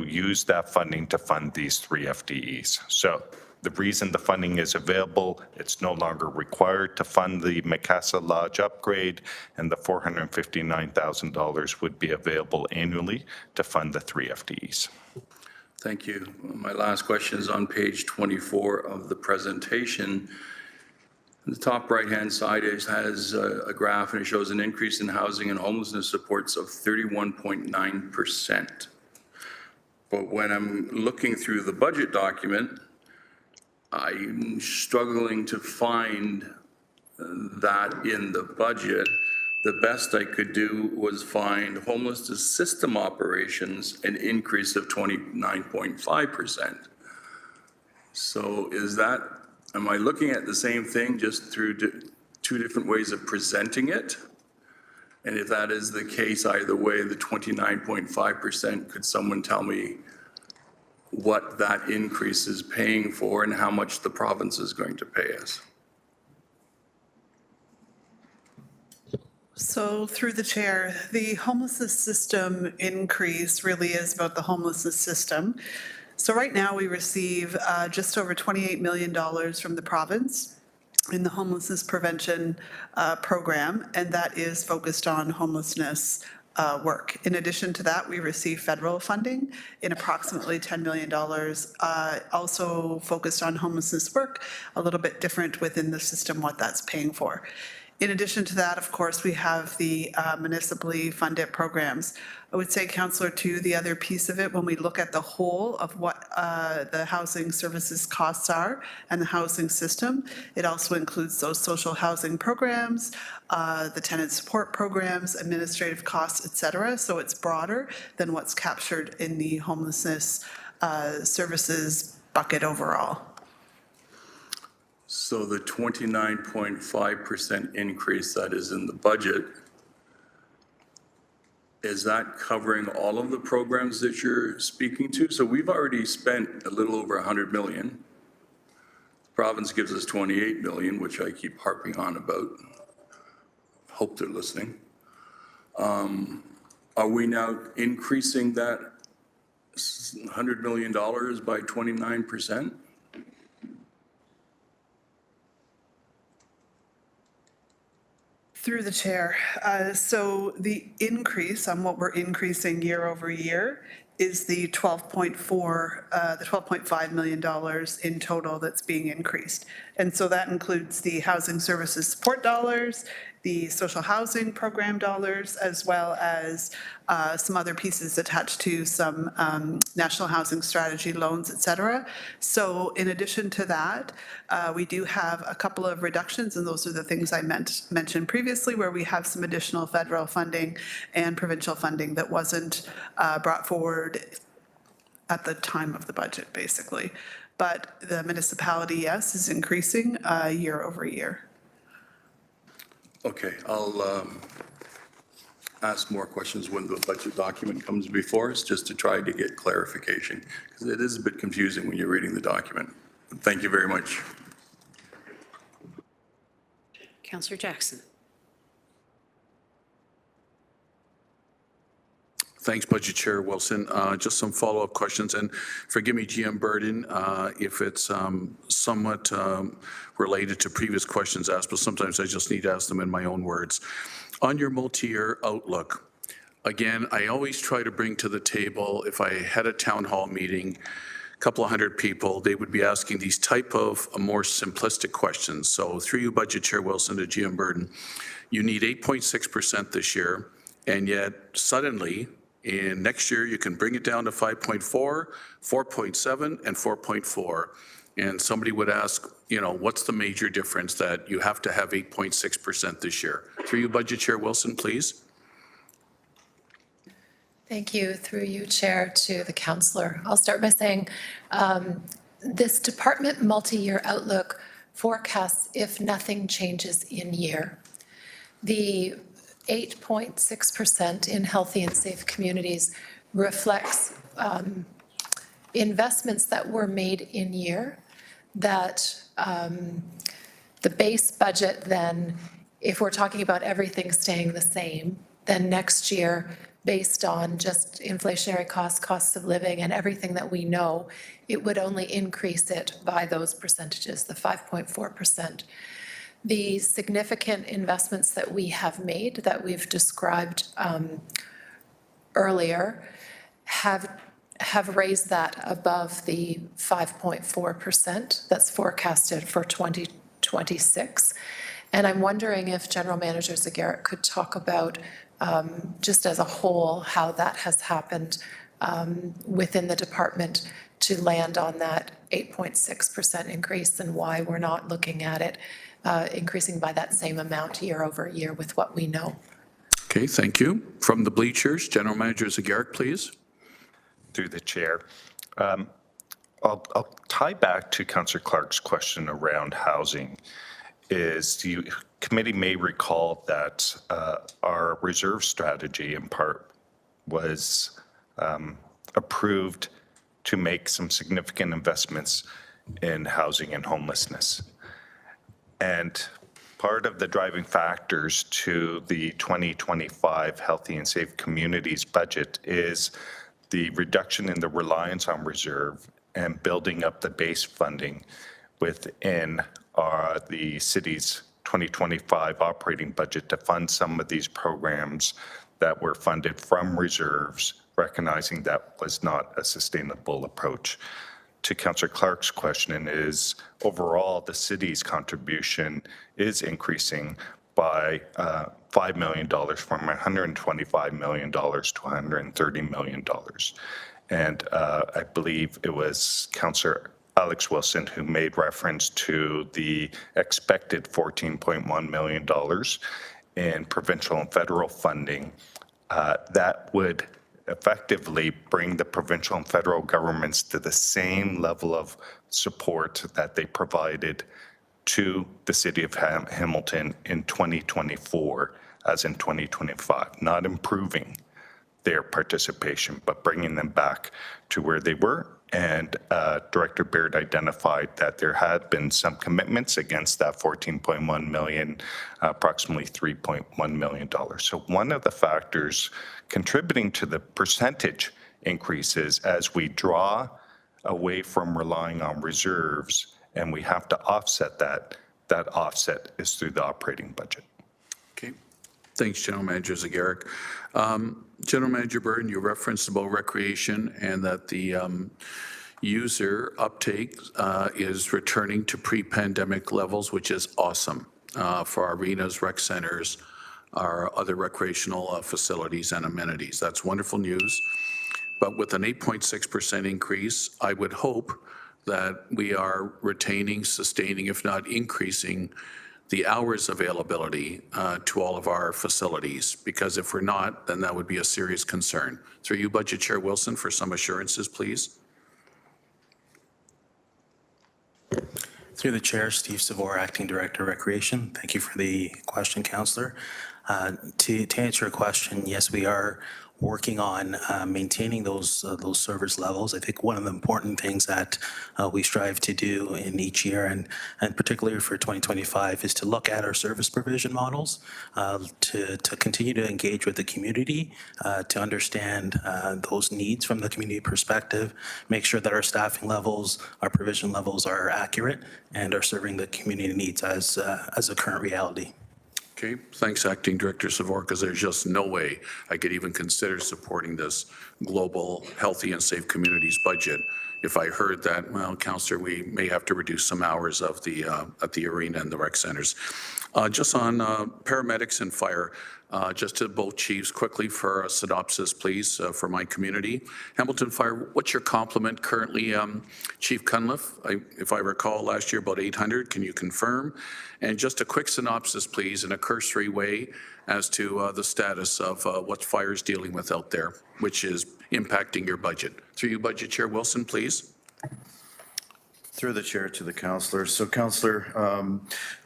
use that funding to fund these 3 FTEs. So the reason the funding is available, it's no longer required to fund the Macassa Lodge upgrade, and the $459,000 would be available annually to fund the 3 FTEs. Thank you. My last question is on page 24 of the presentation. The top right-hand side has a graph, and it shows an increase in housing and homelessness supports of 31.9%. But when I'm looking through the budget document, I'm struggling to find that in the budget. The best I could do was find homelessness system operations, an increase of 29.5%. So is that, am I looking at the same thing just through 2 different ways of presenting it? And if that is the case, either way, the 29.5%, could someone tell me what that increase is paying for and how much the province is going to pay us? So through the chair, the homelessness system increase really is about the homelessness system. So right now we receive just over $28 million from the province in the homelessness prevention program, and that is focused on homelessness work. In addition to that, we receive federal funding in approximately $10 million, also focused on homelessness work, a little bit different within the system what that's paying for. In addition to that, of course, we have the municipally funded programs. I would say, Councillor, too, the other piece of it, when we look at the whole of what the housing services costs are and the housing system, it also includes those social housing programs, the tenant support programs, administrative costs, et cetera. So it's broader than what's captured in the homelessness services bucket overall. So the 29.5% increase that is in the budget, is that covering all of the programs that you're speaking to? So we've already spent a little over 100 million. The province gives us 28 million, which I keep harping on about. Hope they're listening. Are we now increasing that $100 million by 29%? Through the chair. So the increase on what we're increasing year over year is the 12.5 million dollars in total that's being increased. And so that includes the housing services support dollars, the social housing program dollars, as well as some other pieces attached to some national housing strategy loans, et cetera. So in addition to that, we do have a couple of reductions, and those are the things I mentioned previously, where we have some additional federal funding and provincial funding that wasn't brought forward at the time of the budget, basically. But the municipality, yes, is increasing year over year. Okay, I'll ask more questions when the budget document comes before us, just to try to get clarification, because it is a bit confusing when you're reading the document. Thank you very much. Councillor Jackson. Thanks, Budget Chair Wilson. Just some follow-up questions, and forgive me, GM Burden, if it's somewhat related to previous questions asked, but sometimes I just need to ask them in my own words. On your multi-year outlook, again, I always try to bring to the table, if I had a town hall meeting, a couple of hundred people, they would be asking these type of more simplistic questions. So through you, Budget Chair Wilson, to GM Burden, you need 8.6% this year, and yet suddenly, in next year, you can bring it down to 5.4, 4.7, and 4.4. And somebody would ask, you know, what's the major difference that you have to have 8.6% this year? Through you, Budget Chair Wilson, please. Thank you. Through you, Chair, to the councillor. I'll start by saying this department multi-year outlook forecasts if nothing changes in year. The 8.6% in healthy and safe communities reflects investments that were made in year, that the base budget then, if we're talking about everything staying the same, then next year, based on just inflationary costs, costs of living, and everything that we know, it would only increase it by those percentages, the 5.4%. The significant investments that we have made, that we've described earlier, have raised that above the 5.4% that's forecasted for 2026. And I'm wondering if General Manager Zagarek could talk about, just as a whole, how that has happened within the department to land on that 8.6% increase, and why we're not looking at it increasing by that same amount year over year with what we know. Okay, thank you. From the bleachers, General Manager Zagarek, please. Through the chair. I'll tie back to Councillor Clark's question around housing. The committee may recall that our reserve strategy in part was approved to make some significant investments in housing and homelessness. And part of the driving factors to the 2025 Healthy and Safe Communities budget is the reduction in the reliance on reserve and building up the base funding within the city's 2025 operating budget to fund some of these programs that were funded from reserves, recognizing that was not a sustainable approach. To Councillor Clark's question is, overall, the city's contribution is increasing by $5 million from $125 million to $130 million. And I believe it was Councillor Alex Wilson who made reference to the expected $14.1 million in provincial and federal funding that would effectively bring the provincial and federal governments to the same level of support that they provided to the city of Hamilton in 2024 as in 2025, not improving their participation, but bringing them back to where they were. And Director Baird identified that there had been some commitments against that 14.1 million, approximately $3.1 million. So one of the factors contributing to the percentage increases as we draw away from relying on reserves and we have to offset that, that offset is through the operating budget. Okay. Thanks, General Manager Zagarek. General Manager Burton, you referenced about recreation and that the user uptake is returning to pre-pandemic levels, which is awesome for our arenas, rec centers, our other recreational facilities and amenities. That's wonderful news. But with an 8.6% increase, I would hope that we are retaining, sustaining, if not increasing, the hours availability to all of our facilities, because if we're not, then that would be a serious concern. Through you, Budget Chair Wilson, for some assurances, please. Through the chair, Steve Savor, Acting Director, Recreation. Thank you for the question, Councillor. To answer your question, yes, we are working on maintaining those service levels. I think one of the important things that we strive to do in each year, and particularly for 2025, is to look at our service provision models, to continue to engage with the community, to understand those needs from the community perspective, make sure that our staffing levels, our provision levels are accurate and are serving the community needs as a current reality. Okay, thanks, Acting Director Savor, because there's just no way I could even consider supporting this global healthy and safe communities budget if I heard that, well, Councillor, we may have to reduce some hours of the at the arena and the rec centers. Just on paramedics and fire, just to both chiefs, quickly for a synopsis, please, for my community. Hamilton Fire, what's your complement currently, Chief Cunliffe? If I recall, last year about 800, can you confirm? And just a quick synopsis, please, in a cursory way as to the status of what fire's dealing with out there, which is impacting your budget. Through you, Budget Chair Wilson, please. Through the chair to the councillor. So councillor,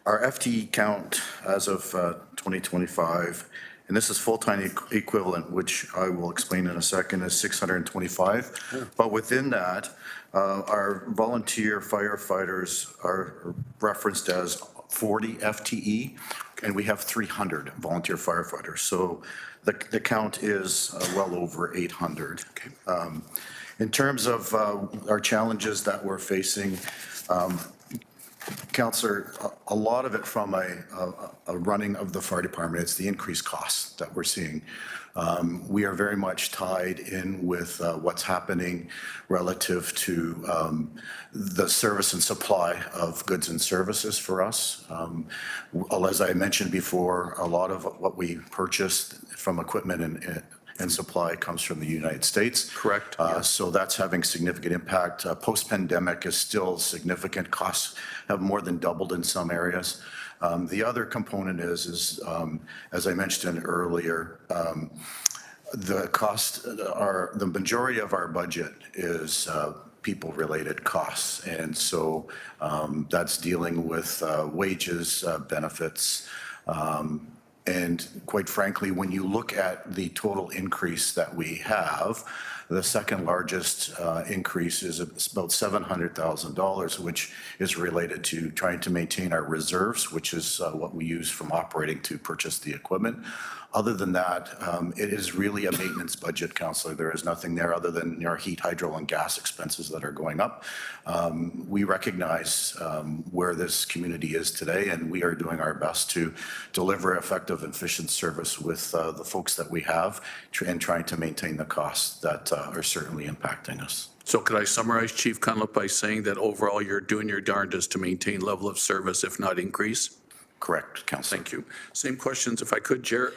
our FTE count as of 2025, and this is full-time equivalent, which I will explain in a second, is 625. But within that, our volunteer firefighters are referenced as 40 FTE, and we have 300 volunteer firefighters. So the count is well over 800. In terms of our challenges that we're facing, Councillor, a lot of it from a running of the fire department, it's the increased costs that we're seeing. We are very much tied in with what's happening relative to the service and supply of goods and services for us. As I mentioned before, a lot of what we purchase from equipment and supply comes from the United States. Correct. So that's having significant impact. Post-pandemic is still significant. Costs have more than doubled in some areas. The other component is as I mentioned earlier, the majority of our budget is people-related costs. And so that's dealing with wages, benefits, and quite frankly, when you look at the total increase that we have, the second largest increase is about $700,000, which is related to trying to maintain our reserves, which is what we use from operating to purchase the equipment. Other than that, it is really a maintenance budget, Councillor. There is nothing there other than our heat, hydro, and gas expenses that are going up. We recognize where this community is today, and we are doing our best to deliver effective and efficient service with the folks that we have and trying to maintain the costs that are certainly impacting us. So could I summarize, Chief Cunliffe, by saying that overall you're doing your darndest to maintain level of service, if not increase? Correct, Councillor. Thank you. Same questions, if I could, Chair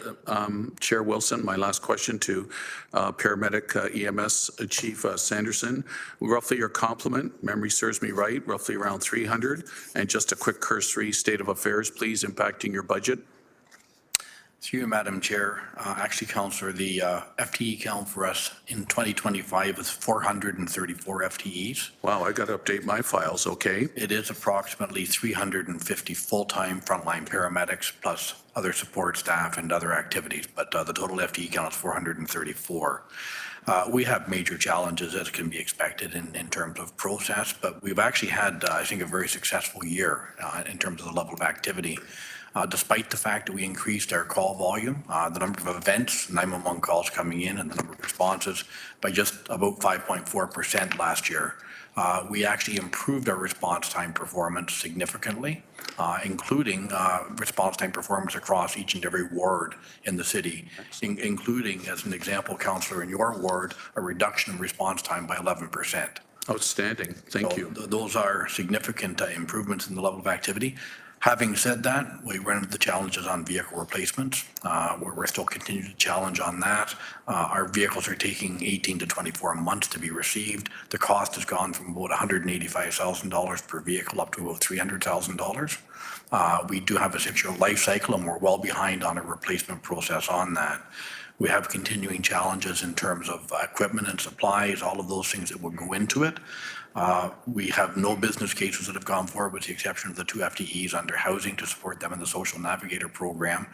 Wilson, my last question to paramedic EMS Chief Sanderson. Roughly your complement, memory serves me right, roughly around 300. And just a quick cursory state of affairs, please, impacting your budget. Through you, Madam Chair. Actually, Councillor, the FTE count for us in 2025 is 434 FTEs. Wow, I got to update my files, okay? It is approximately 350 full-time frontline paramedics plus other support staff and other activities, but the total FTE count is 434. We have major challenges, as can be expected, in terms of process, but we've actually had, I think, a very successful year in terms of the level of activity. Despite the fact that we increased our call volume, the number of events, 911 calls coming in, and the number of responses by just about 5.4% last year. We actually improved our response time performance significantly, including response time performance across each and every ward in the city, including, as an example, Councillor, in your ward, a reduction of response time by 11%. Outstanding. Thank you. Those are significant improvements in the level of activity. Having said that, we run into the challenges on vehicle replacements. We're still continuing to challenge on that. Our vehicles are taking 18 to 24 months to be received. The cost has gone from about $185,000 per vehicle up to about $300,000. We do have a 6-year life cycle, and we're well behind on a replacement process on that. We have continuing challenges in terms of equipment and supplies, all of those things that would go into it. We have no business cases that have gone forward with the exception of the 2 FTEs under housing to support them in the Social Navigator program,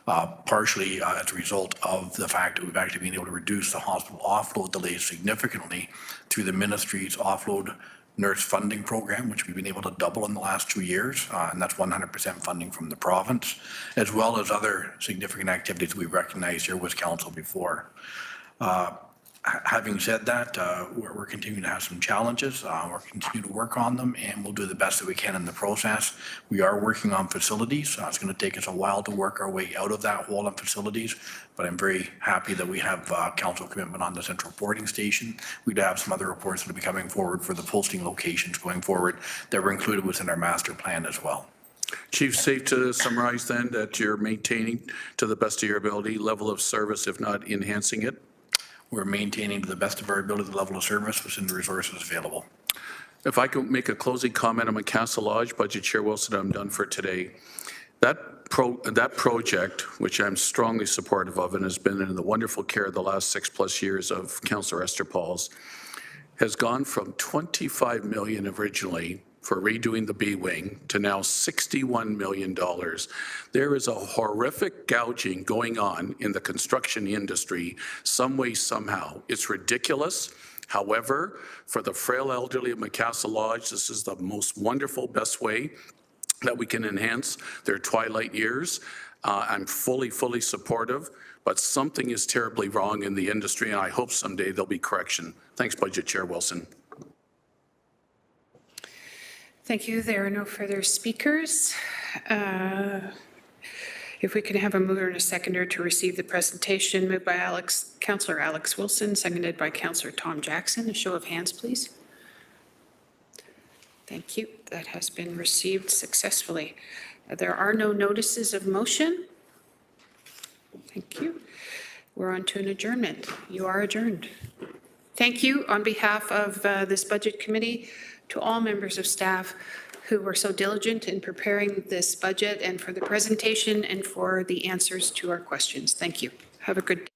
partially as a result of the fact that we've actually been able to reduce the hospital offload delays significantly through the ministry's offload nurse funding program, which we've been able to double in the last 2 years, and that's 100% funding from the province, as well as other significant activities we recognized here with council before. Having said that, we're continuing to have some challenges. We're continuing to work on them, and we'll do the best that we can in the process. We are working on facilities. It's going to take us a while to work our way out of that hole in facilities, but I'm very happy that we have council commitment on the central reporting station. We do have some other reports that will be coming forward for the posting locations going forward that were included within our master plan as well. Chief, safe to summarize then that you're maintaining, to the best of your ability, level of service, if not enhancing it? We're maintaining to the best of our ability the level of service within the resources available. If I could make a closing comment on Macassa Lodge, Budget Chair Wilson, I'm done for today. That project, which I'm strongly supportive of and has been in the wonderful care of the last 6+ years of Councillor Esther Pauls, has gone from $25 million originally for redoing the B wing to now $61 million. There is a horrific gouging going on in the construction industry some way, somehow. It's ridiculous. However, for the frail elderly of Macassa Lodge, this is the most wonderful, best way that we can enhance their twilight years. I'm fully supportive, but something is terribly wrong in the industry, and I hope someday there'll be correction. Thanks, Budget Chair Wilson. Thank you. There are no further speakers. If we can have a mover and a seconder to receive the presentation, moved by Councillor Alex Wilson, seconded by Councillor Tom Jackson. A show of hands, please. Thank you. That has been received successfully. There are no notices of motion. Thank you. We're on to an adjournment. You are adjourned. Thank you on behalf of this Budget Committee to all members of staff who were so diligent in preparing this budget and for the presentation and for the answers to our questions. Thank you. Have a good day.